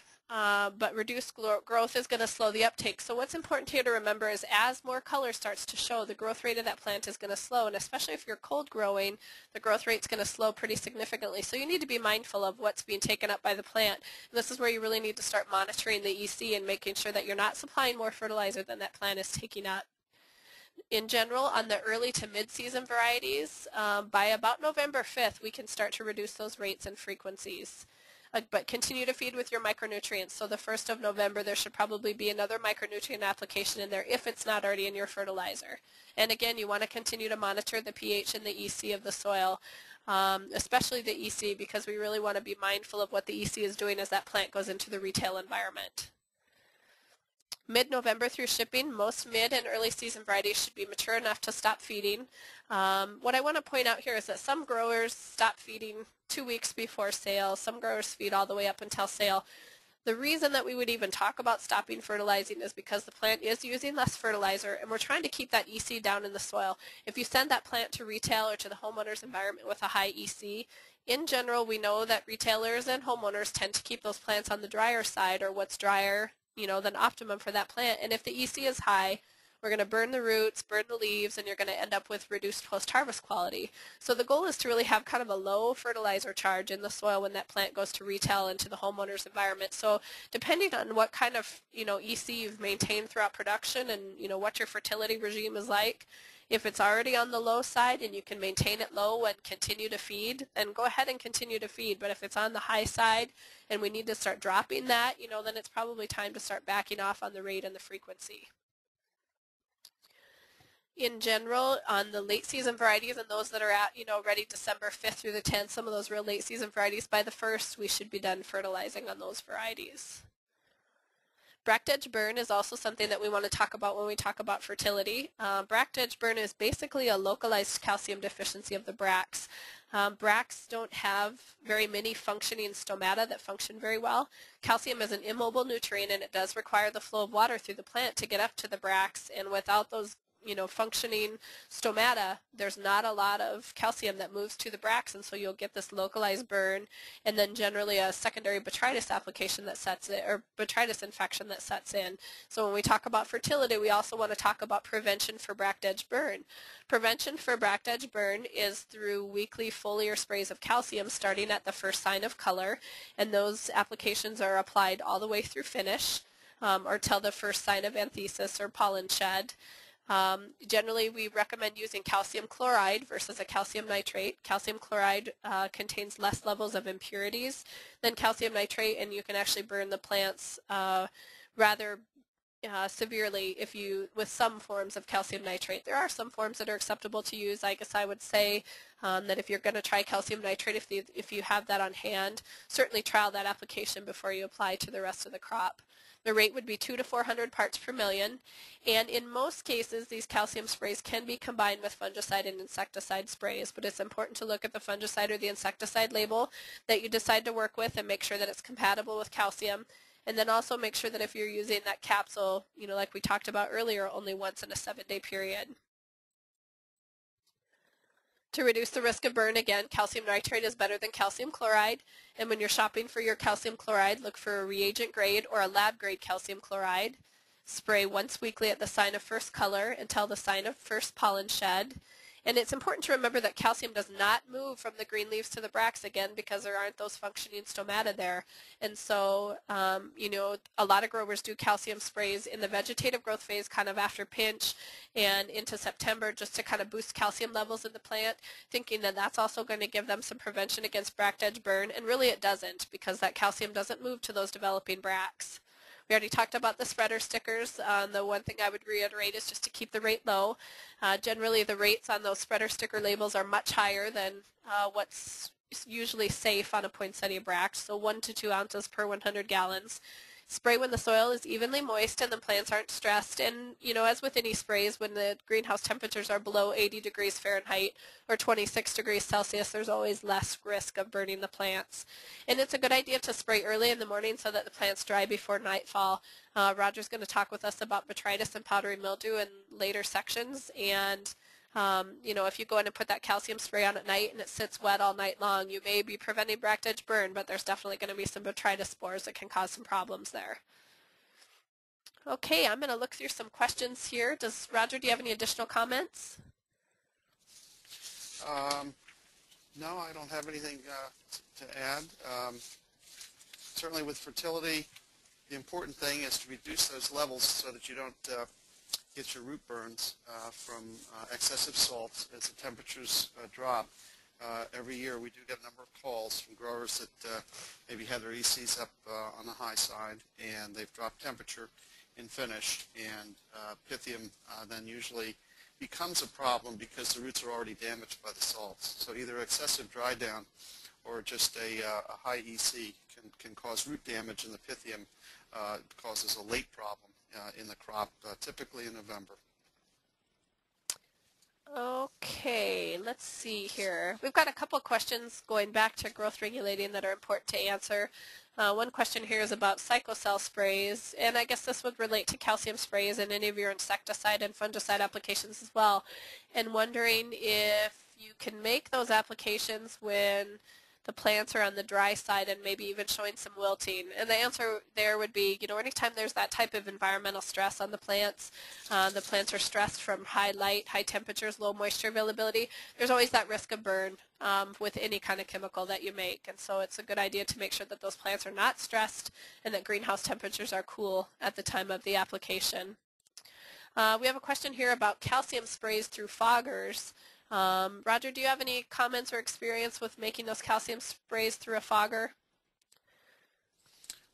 but reduced growth is going to slow the uptake. So what's important here to remember is as more color starts to show, the growth rate of that plant is going to slow, and especially if you're cold growing, the growth rate is going to slow pretty significantly. So you need to be mindful of what's being taken up by the plant. And this is where you really need to start monitoring the EC and making sure that you're not supplying more fertilizer than that plant is taking up. In general, on the early to mid-season varieties, by about November 5th, we can start to reduce those rates and frequencies. But continue to feed with your micronutrients. So the 1st of November, there should probably be another micronutrient application in there if it's not already in your fertilizer. And again, you want to continue to monitor the pH and the EC of the soil, especially the EC, because we really want to be mindful of what the EC is doing as that plant goes into the retail environment. Mid-November through shipping, most mid and early season varieties should be mature enough to stop feeding. What I want to point out here is that some growers stop feeding 2 weeks before sale. Some growers feed all the way up until sale. The reason that we would even talk about stopping fertilizing is because the plant is using less fertilizer, and we're trying to keep that EC down in the soil. If you send that plant to retail or to the homeowner's environment with a high EC, in general, we know that retailers and homeowners tend to keep those plants on the drier side, or what's drier, than optimum for that plant. And if the EC is high, we're going to burn the roots, burn the leaves, and you're going to end up with reduced post-harvest quality. So the goal is to really have kind of a low fertilizer charge in the soil when that plant goes to retail and to the homeowner's environment. So depending on what kind of EC you've maintained throughout production and what your fertility regime is like, if it's already on the low side and you can maintain it low and continue to feed, then go ahead and continue to feed. But if it's on the high side and we need to start dropping that, then it's probably time to start backing off on the rate and the frequency. In general, on the late season varieties and those that are at, ready December 5th through the 10th, some of those real late season varieties, by the 1st, we should be done fertilizing on those varieties. Bract edge burn is also something that we want to talk about when we talk about fertility. Bract edge burn is basically a localized calcium deficiency of the bracts. Bracts don't have very many functioning stomata that function very well. Calcium is an immobile nutrient, and it does require the flow of water through the plant to get up to the bracts, and without those functioning stomata, there's not a lot of calcium that moves to the bracts, and so you'll get this localized burn and then generally a secondary botrytis application that sets in, or botrytis infection that sets in. So when we talk about fertility, we also want to talk about prevention for bract edge burn. Prevention for bract edge burn is through weekly foliar sprays of calcium starting at the first sign of color, and those applications are applied all the way through finish or till the first sign of anthesis or pollen shed. Generally, we recommend using calcium chloride versus a calcium nitrate. Calcium chloride contains less levels of impurities than calcium nitrate, and you can actually burn the plants rather severely with some forms of calcium nitrate. There are some forms that are acceptable to use. I guess I would say that if you're going to try calcium nitrate, if you have that on hand, certainly trial that application before you apply to the rest of the crop. The rate would be 200 to 400 parts per million, and in most cases these calcium sprays can be combined with fungicide and insecticide sprays, but it's important to look at the fungicide or the insecticide label that you decide to work with and make sure that it's compatible with calcium, and then also make sure that if you're using that capsule, like we talked about earlier, only once in a 7-day period. To reduce the risk of burn, again, calcium nitrate is better than calcium chloride. And when you're shopping for your calcium chloride, look for a reagent grade or a lab grade calcium chloride. Spray once weekly at the sign of first color until the sign of first pollen shed. And it's important to remember that calcium does not move from the green leaves to the bracts, again, because there aren't those functioning stomata there. And so, a lot of growers do calcium sprays in the vegetative growth phase, kind of after pinch and into September, just to kind of boost calcium levels in the plant, thinking that that's also going to give them some prevention against bract edge burn. And really it doesn't, because that calcium doesn't move to those developing bracts. We already talked about the spreader stickers. The one thing I would reiterate is just to keep the rate low. Generally, the rates on those spreader sticker labels are much higher than what's usually safe on a poinsettia bract, so 1 to 2 ounces per 100 gallons. Spray when the soil is evenly moist and the plants aren't stressed. And, as with any sprays, when the greenhouse temperatures are below 80 degrees Fahrenheit or 26 degrees Celsius, there's always less risk of burning the plants. And it's a good idea to spray early in the morning so that the plants dry before nightfall. Roger's going to talk with us about botrytis and powdery mildew in later sections. And if you go in and put that calcium spray on at night and it sits wet all night long, you may be preventing bract edge burn, but there's definitely going to be some botrytis spores that can cause some problems there. Okay, I'm going to look through some questions here. Roger, do you have any additional comments? No, I don't have anything to add. Certainly with fertility, the important thing is to reduce those levels so that you don't get your root burns from excessive salts as the temperatures drop. Every year we do get a number of calls from growers that maybe have their ECs up on the high side and they've dropped temperature in finish, and Pythium then usually becomes a problem because the roots are already damaged by the salts. So either excessive dry down or just a high EC can cause root damage, and the Pythium causes a late problem in the crop, typically in November. Okay, let's see here. We've got a couple questions going back to growth regulating that are important to answer. One question here is about cyclocell sprays, and I guess this would relate to calcium sprays and any of your insecticide and fungicide applications as well. And wondering if you can make those applications when the plants are on the dry side and maybe even showing some wilting. And the answer there would be, anytime there's that type of environmental stress on the plants are stressed from high light, high temperatures, low moisture availability, there's always that risk of burn with any kind of chemical that you make. And so it's a good idea to make sure that those plants are not stressed and that greenhouse temperatures are cool at the time of the application. We have a question here about calcium sprays through foggers. Roger, do you have any comments or experience with making those calcium sprays through a fogger?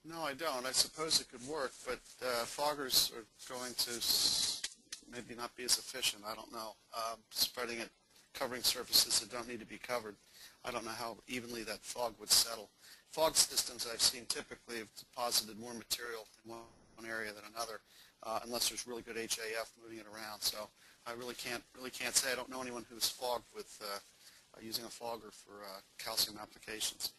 No, I don't. I suppose it could work, but foggers are going to maybe not be as efficient. I don't know. Spreading it, covering surfaces that don't need to be covered. I don't know how evenly that fog would settle. Fog systems I've seen typically have deposited more material in one area than another, unless there's really good HAF moving it around. So I really can't say. I don't know anyone who's fogged with using a fogger for calcium applications.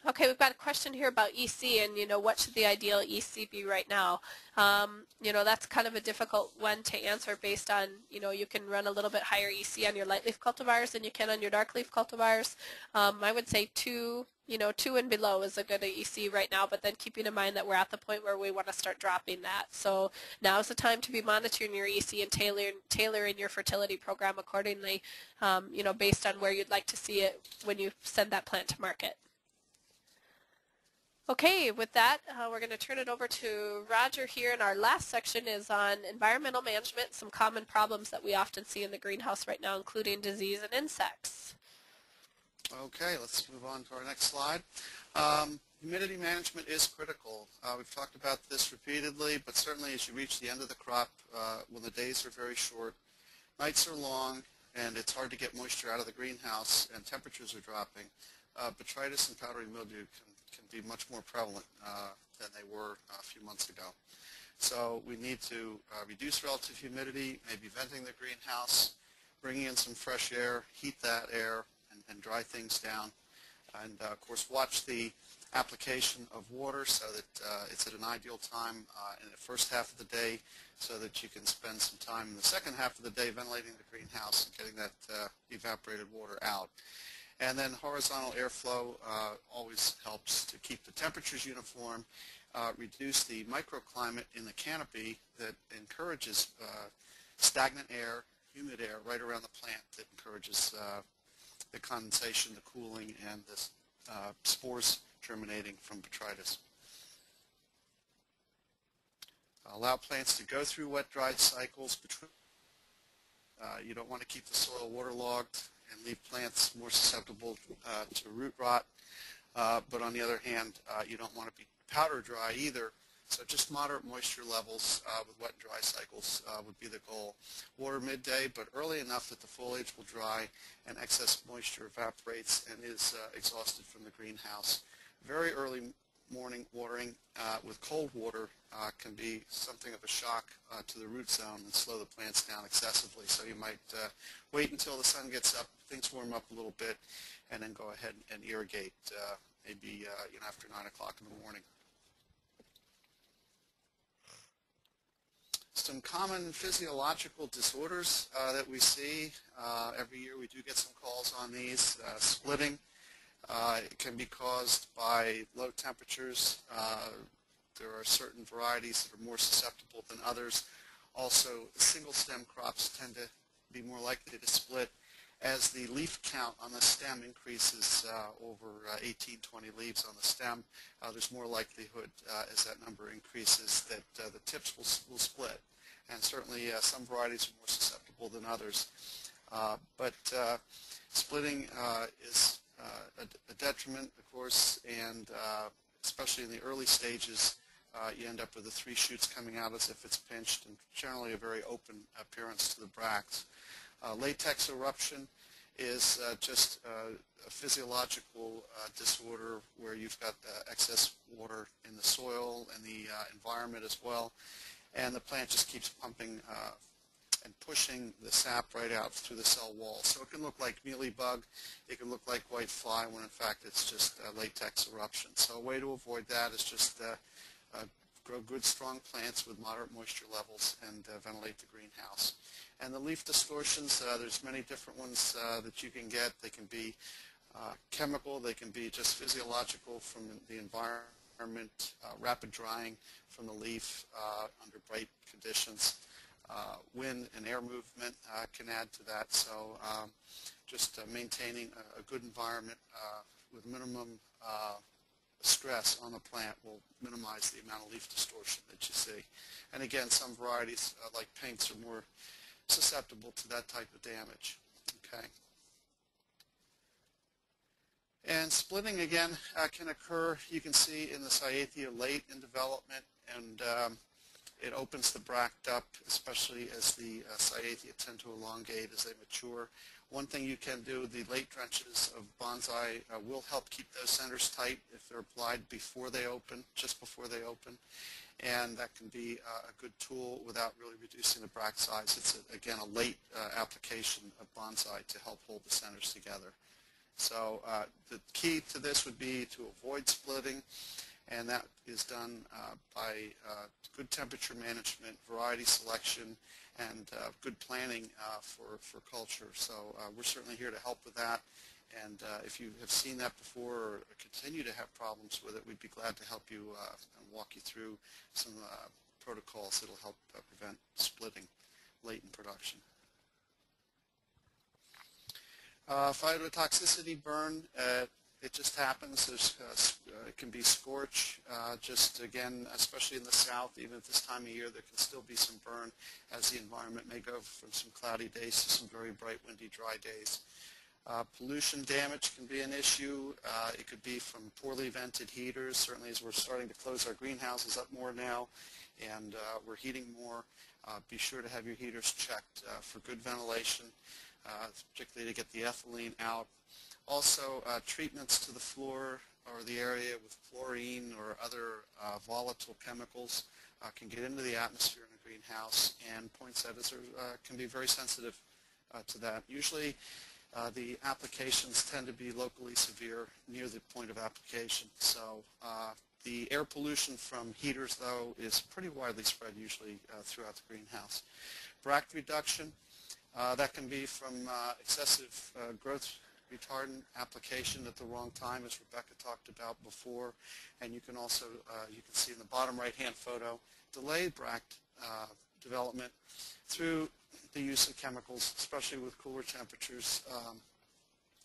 Okay, we've got a question here about EC and, what should the ideal EC be right now? That's kind of a difficult one to answer based on, you can run a little bit higher EC on your light leaf cultivars than you can on your dark leaf cultivars. I would say 2 and below is a good EC right now, but then keeping in mind that we're at the point where we want to start dropping that. So now is the time to be monitoring your EC and tailoring your fertility program accordingly, based on where you'd like to see it when you send that plant to market. Okay, with that, we're going to turn it over to Roger here, and our last section is on environmental management, some common problems that we often see in the greenhouse right now, including disease and insects. Okay, let's move on to our next slide. Humidity management is critical. We've talked about this repeatedly, but certainly as you reach the end of the crop, when the days are very short, nights are long, and it's hard to get moisture out of the greenhouse, and temperatures are dropping, botrytis and powdery mildew can be much more prevalent than they were a few months ago. So we need to reduce relative humidity, maybe venting the greenhouse, bringing in some fresh air, heat that air, and dry things down. And of course watch the application of water so that it's at an ideal time in the first half of the day so that you can spend some time in the second half of the day ventilating the greenhouse and getting that evaporated water out. And then horizontal airflow always helps to keep the temperatures uniform, reduce the microclimate in the canopy that encourages stagnant air, humid air right around the plant that encourages the condensation, the cooling, and the spores germinating from botrytis. Allow plants to go through wet-dry cycles. You don't want to keep the soil waterlogged and leave plants more susceptible to root rot. But on the other hand, you don't want to be powder dry either. So just moderate moisture levels with wet and dry cycles would be the goal. Water midday, but early enough that the foliage will dry and excess moisture evaporates and is exhausted from the greenhouse. Very early morning watering with cold water can be something of a shock to the root zone and slow the plants down excessively. So you might wait until the sun gets up, things warm up a little bit, and then go ahead and irrigate maybe after 9 o'clock in the morning. Some common physiological disorders that we see. Every year we do get some calls on these. Splitting. It can be caused by low temperatures. There are certain varieties that are more susceptible than others. Also, single stem crops tend to be more likely to split. As the leaf count on the stem increases over 18, 20 leaves on the stem, there's more likelihood as that number increases that the tips will split. And certainly some varieties are more susceptible than others. But splitting is a detriment, of course, and especially in the early stages, you end up with the 3 shoots coming out as if it's pinched, and generally a very open appearance to the bracts. Latex eruption is just a physiological disorder where you've got excess water in the soil and the environment as well, and the plant just keeps pumping and pushing the sap right out through the cell wall. So it can look like mealybug, it can look like white fly, when in fact it's just latex eruption. So a way to avoid that is just grow good, strong plants with moderate moisture levels and ventilate the greenhouse. And the leaf distortions, there's many different ones that you can get. They can be chemical, they can be just physiological from the environment, rapid drying from the leaf under bright conditions. Wind and air movement can add to that, so just maintaining a good environment with minimum stress on the plant will minimize the amount of leaf distortion that you see. And again, some varieties like pinks are more susceptible to that type of damage. Okay. And splitting again can occur, you can see in the Cyathea late in development, and it opens the bract up, especially as the Cyathea tend to elongate as they mature. One thing you can do, the late drenches of bonsai will help keep those centers tight if they're applied before they open, just before they open. And that can be a good tool without really reducing the bract size. It's, again, a late application of bonsai to help hold the centers together. So the key to this would be to avoid splitting, and that is done by good temperature management, variety selection, and good planning for culture. So we're certainly here to help with that, and if you have seen that before or continue to have problems with it, we'd be glad to help you and walk you through some protocols that will help prevent splitting late in production. Phytotoxicity burn, it just happens. It can be scorch, just again, especially in the south, even at this time of year, there can still be some burn as the environment may go from some cloudy days to some very bright, windy, dry days. Pollution damage can be an issue. It could be from poorly vented heaters, certainly as we're starting to close our greenhouses up more now, and we're heating more. Be sure to have your heaters checked for good ventilation, particularly to get the ethylene out. Also, treatments to the floor or the area with fluorine or other volatile chemicals can get into the atmosphere in a greenhouse, and poinsettias can be very sensitive to that. Usually, the applications tend to be locally severe near the point of application. So the air pollution from heaters, though, is pretty widely spread usually throughout the greenhouse. Bract reduction, that can be from excessive growth retardant application at the wrong time, as Rebecca talked about before. And you can also, you can see in the bottom right-hand photo, delayed bract development through the use of chemicals, especially with cooler temperatures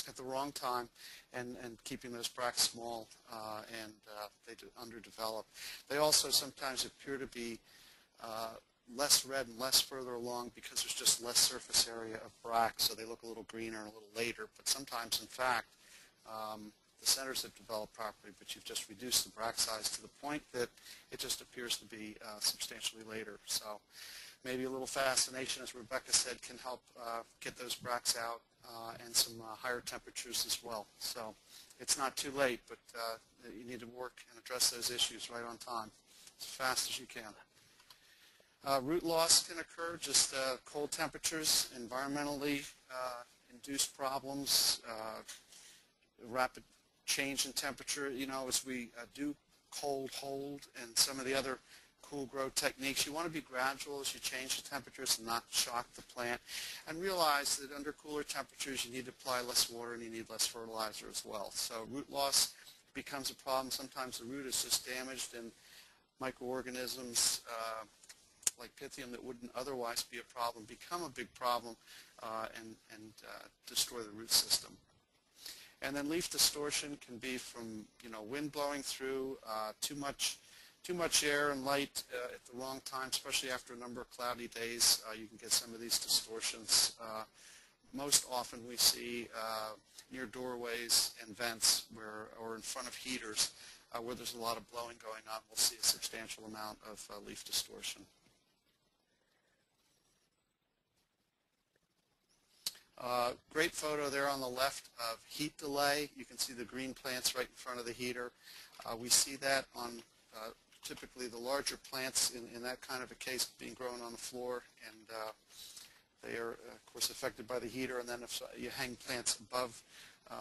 at the wrong time, and keeping those bracts small and they underdevelop. They also sometimes appear to be less red and less further along because there's just less surface area of bracts, so they look a little greener and a little later. But sometimes, in fact, the centers have developed properly, but you've just reduced the bract size to the point that it just appears to be substantially later. So maybe a little fascination, as Rebecca said, can help get those bracts out and some higher temperatures as well. So it's not too late, but you need to work and address those issues right on time, as fast as you can. Root loss can occur, just cold temperatures, environmentally induced problems, rapid change in temperature. You know, as we do cold hold and some of the other cool grow techniques, you want to be gradual as you change the temperatures and not shock the plant, and realize that under cooler temperatures you need to apply less water and you need less fertilizer as well. So root loss becomes a problem. Sometimes the root is just damaged, and microorganisms like Pythium that wouldn't otherwise be a problem become a big problem and destroy the root system. And then leaf distortion can be from, you know, wind blowing through, too much air and light at the wrong time, especially after a number of cloudy days. You can get some of these distortions. Most often we see near doorways and vents or in front of heaters where there's a lot of blowing going on. We'll see a substantial amount of leaf distortion. Great photo there on the left of heat delay. You can see the green plants right in front of the heater. We see that on typically the larger plants in that kind of a case being grown on the floor, and They are, of course, affected by the heater, and then if you hang plants above,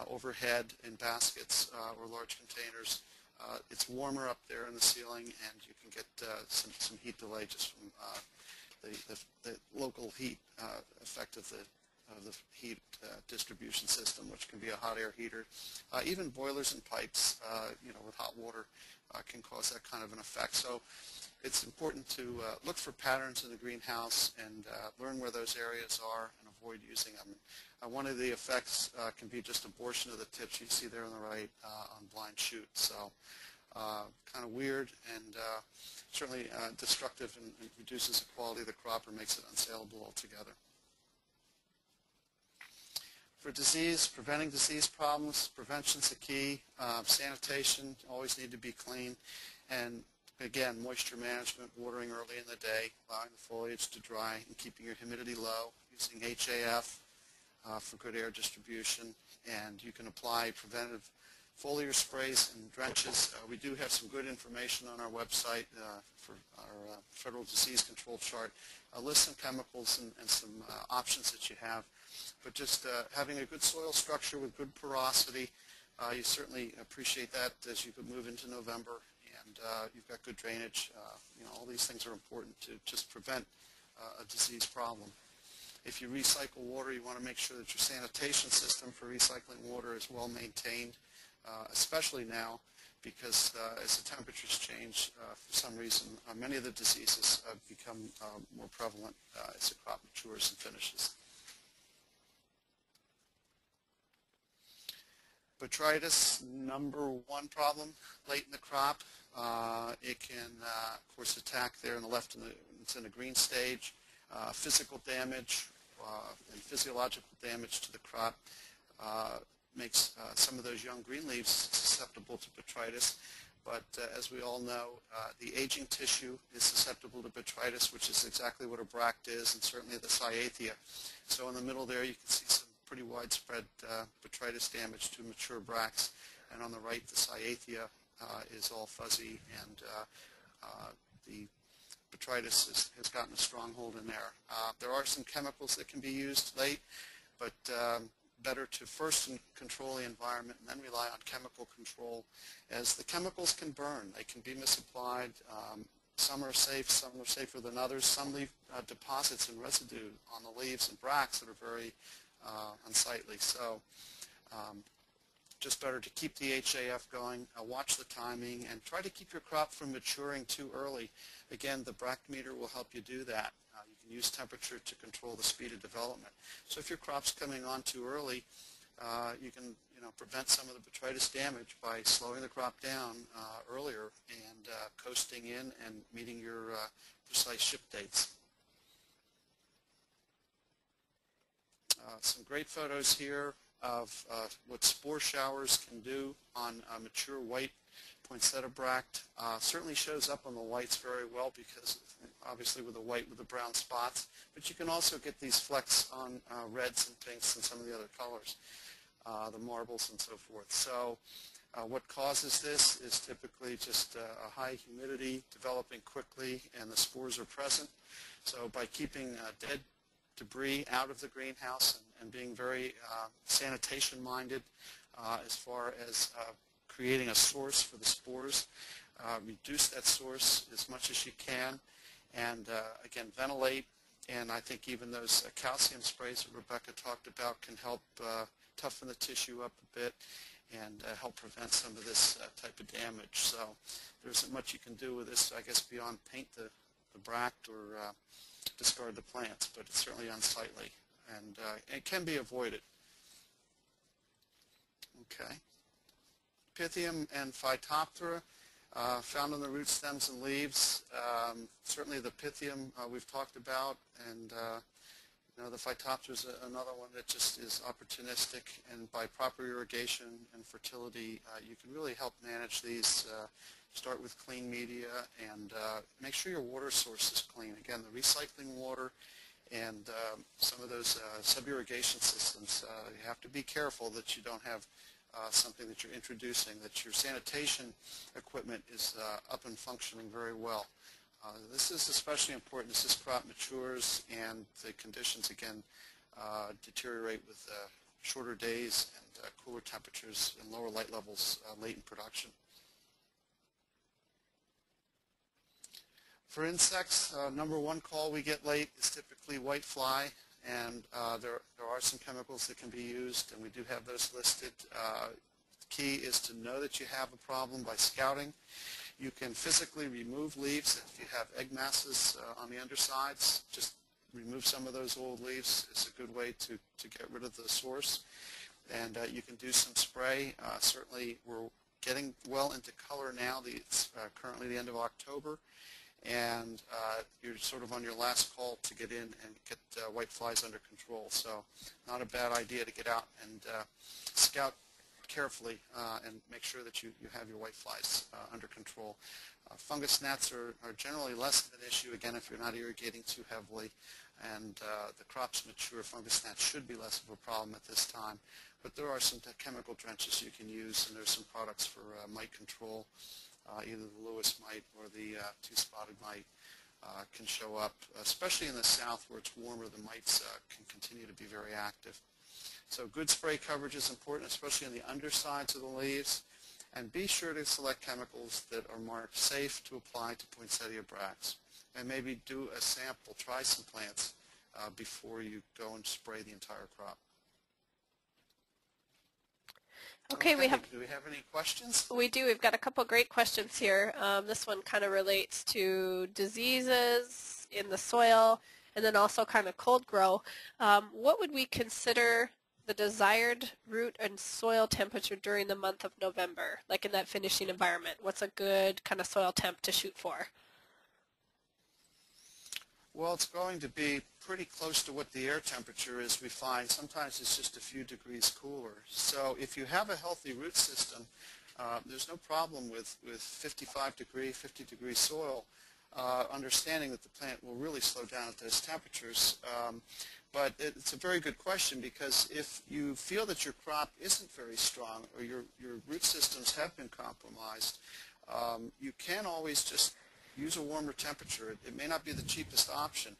overhead in baskets or large containers, it's warmer up there in the ceiling, and you can get some heat delay just from the local heat effect of the heat distribution system, which can be a hot air heater. Even boilers and pipes, with hot water can cause that kind of an effect. So it's important to look for patterns in the greenhouse and learn where those areas are and avoid using them. One of the effects can be just abortion of the tips you see there on the right on blind shoots. So kind of weird and certainly destructive and reduces the quality of the crop or makes it unsaleable altogether. For disease, preventing disease problems, prevention's the key. Sanitation, always need to be clean. And again, moisture management, watering early in the day, allowing the foliage to dry, and keeping your humidity low, using HAF for good air distribution. And you can apply preventive foliar sprays and drenches. We do have some good information on our website for our federal disease control chart. List some chemicals and some options that you have. But just having a good soil structure with good porosity, you certainly appreciate that as you could move into November, and you've got good drainage. All these things are important to just prevent a disease problem. If you recycle water, you want to make sure that your sanitation system for recycling water is well maintained, especially now, because as the temperatures change, for some reason, many of the diseases become more prevalent as the crop matures and finishes. Botrytis, number one problem late in the crop. It can, of course, attack there on the left, it's in the green stage. Physical damage and physiological damage to the crop makes some of those young green leaves susceptible to botrytis. But as we all know, the aging tissue is susceptible to botrytis, which is exactly what a bract is, and certainly the cyathea. So in the middle there, you can see some pretty widespread botrytis damage to mature bracts, and on the right, the cyathea is all fuzzy, and the botrytis has gotten a stronghold in there. There are some chemicals that can be used late, but better to first control the environment and then rely on chemical control, as the chemicals can burn. They can be misapplied. Some are safe, some are safer than others. Some leave deposits and residue on the leaves and bracts that are very unsightly. So just better to keep the HAF going, watch the timing, and try to keep your crop from maturing too early. Again, the bract meter will help you do that. You can use temperature to control the speed of development. So if your crop's coming on too early, you can prevent some of the botrytis damage by slowing the crop down earlier and coasting in and meeting your precise ship dates. Some great photos here of what spore showers can do on mature white poinsettia bract. Certainly shows up on the whites very well, because obviously with the white with the brown spots, but you can also get these flecks on reds and pinks and some of the other colors, the marbles and so forth. So what causes this is typically just a high humidity developing quickly, and the spores are present. So by keeping dead debris out of the greenhouse and being very sanitation minded as far as creating a source for the spores, reduce that source as much as you can, and again, ventilate. And I think even those calcium sprays that Rebecca talked about can help toughen the tissue up a bit and help prevent some of this type of damage. So there isn't much you can do with this, I guess, beyond paint the bract or discard the plants, but it's certainly unsightly, and it can be avoided. Okay. Pythium and Phytophthora found on the root stems and leaves. Certainly the Pythium we've talked about, and the Phytophthora is another one that just is opportunistic, and by proper irrigation and fertility, you can really help manage these. Start with clean media, and make sure your water source is clean. Again, the recycling water and some of those sub-irrigation systems, you have to be careful that you don't have something that you're introducing, that your sanitation equipment is up and functioning very well. This is especially important as this crop matures and the conditions again deteriorate with shorter days and cooler temperatures and lower light levels late in production. For insects, number one call we get late is typically white fly, and there are some chemicals that can be used, and we do have those listed. The key is to know that you have a problem by scouting. You can physically remove leaves. If you have egg masses on the undersides, just remove some of those old leaves. It's a good way to get rid of the source. And you can do some spray. Certainly we're getting well into color now. It's currently the end of October. And you're sort of on your last call to get in and get white flies under control. So not a bad idea to get out and scout carefully and make sure that you have your white flies under control. Fungus gnats are generally less of an issue, again, if you're not irrigating too heavily. And the crops mature, fungus gnats should be less of a problem at this time. But there are some chemical drenches you can use, and there's some products for mite control. Either the Lewis mite or the two-spotted mite can show up, especially in the south where it's warmer. The mites can continue to be very active. So good spray coverage is important, especially on the undersides of the leaves. And be sure to select chemicals that are marked safe to apply to Poinsettia bracts. And maybe do a sample, try some plants before you go and spray the entire crop. Okay, do we have any questions? We do. We've got a couple great questions here. This one kind of relates to diseases in the soil and then also kind of cold grow. What would we consider the desired root and soil temperature during the month of November, like in that finishing environment? What's a good kind of soil temp to shoot for? Well, it's going to be pretty close to what the air temperature is, we find. Sometimes it's just a few degrees cooler. So if you have a healthy root system, there's no problem with 55 degree, 50 degree soil, understanding that the plant will really slow down at those temperatures. But it's a very good question, because if you feel that your crop isn't very strong or your root systems have been compromised, you can always just use a warmer temperature. It may not be the cheapest option,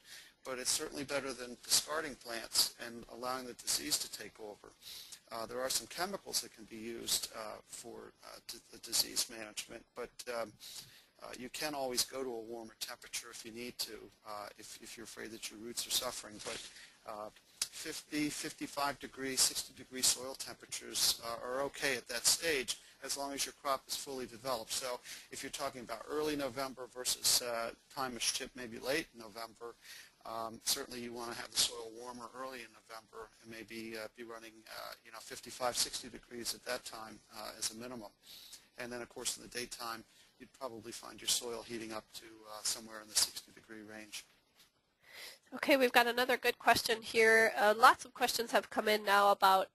but it's certainly better than discarding plants and allowing the disease to take over. There are some chemicals that can be used for the disease management, but you can always go to a warmer temperature if you need to, if you're afraid that your roots are suffering. But 50, 55 degree, 60 degree soil temperatures are okay at that stage, as long as your crop is fully developed. So if you're talking about early November versus time of ship maybe late November, certainly you want to have the soil warmer early in November and maybe be running 55, 60 degrees at that time as a minimum. And then of course in the daytime you'd probably find your soil heating up to somewhere in the 60 degree range. Okay, we've got another good question here. Lots of questions have come in now about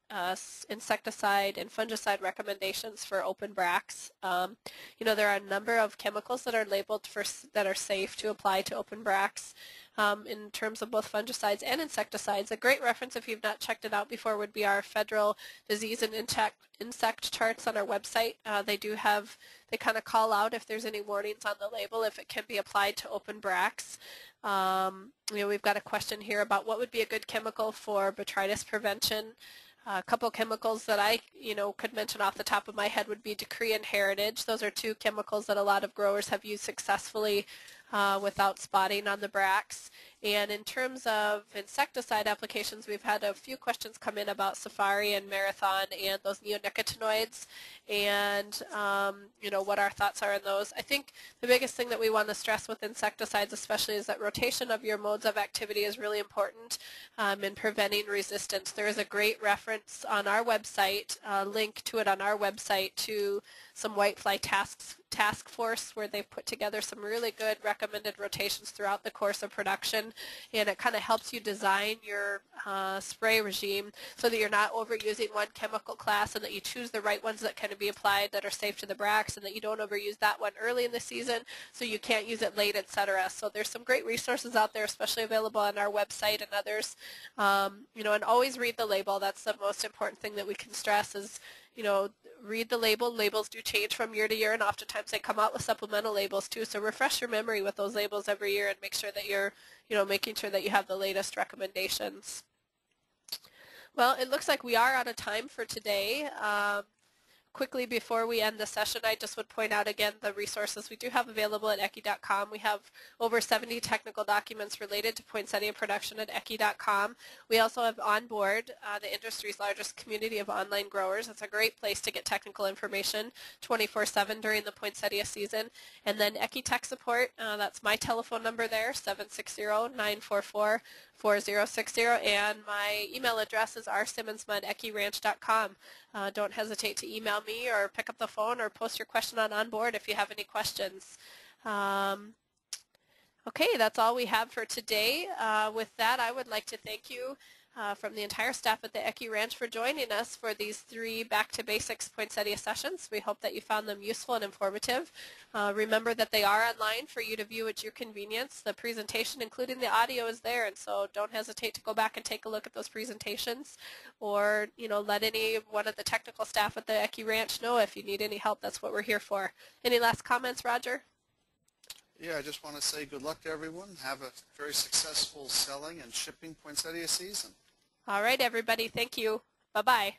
insecticide and fungicide recommendations for open bracts. There are a number of chemicals that are labeled that are safe to apply to open bracts in terms of both fungicides and insecticides. A great reference, if you've not checked it out before, would be our federal disease and insect charts on our website. They kind of call out if there's any warnings on the label, if it can be applied to open bracts. We've got a question here about what would be a good chemical for botrytis prevention. A couple chemicals that I could mention off the top of my head would be Decree and Heritage. Those are two chemicals that a lot of growers have used successfully without spotting on the bracts. And in terms of insecticide applications, we've had a few questions come in about Safari and Marathon and those neonicotinoids, and what our thoughts are on those. I think the biggest thing that we want to stress with insecticides especially is that rotation of your modes of activity is really important in preventing resistance. There is a great reference on our website, link to it on our website, to some whitefly task force where they've put together some really good recommended rotations throughout the course of production, and it kind of helps you design your spray regime so that you're not overusing one chemical class, and that you choose the right ones that can be applied that are safe to the bracts, and that you don't overuse that one early in the season so you can't use it late, etc. So there's some great resources out there, especially available on our website and others. And always read the label. That's the most important thing that we can stress is, read the label. Labels do change from year to year, and oftentimes they come out with supplemental labels too. So refresh your memory with those labels every year and make sure that you're, making sure that you have the latest recommendations. Well, it looks like we are out of time for today. Quickly before we end the session, I just would point out again the resources we do have available at ecchi.com. We have over 70 technical documents related to poinsettia production at ecchi.com. We also have Onboard, the industry's largest community of online growers. It's a great place to get technical information 24/7 during the poinsettia season. And then Ecchi Tech Support, that's my telephone number there, 760-944-4060, and my email address is rsiemonsma@ecchiranch.com. Don't hesitate to email me or pick up the phone or post your question on Onboard if you have any questions. Okay, that's all we have for today. With that, I would like to thank you from the entire staff at the Ecchi Ranch for joining us for these 3 Back to Basics poinsettia sessions. We hope that you found them useful and informative. Remember that they are online for you to view at your convenience. The presentation, including the audio, is there, and so don't hesitate to go back and take a look at those presentations, or let any one of the technical staff at the Ecchi Ranch know if you need any help. That's what we're here for. Any last comments, Roger? Yeah, I just want to say good luck to everyone. Have a very successful selling and shipping poinsettia season. All right, everybody. Thank you. Bye-bye.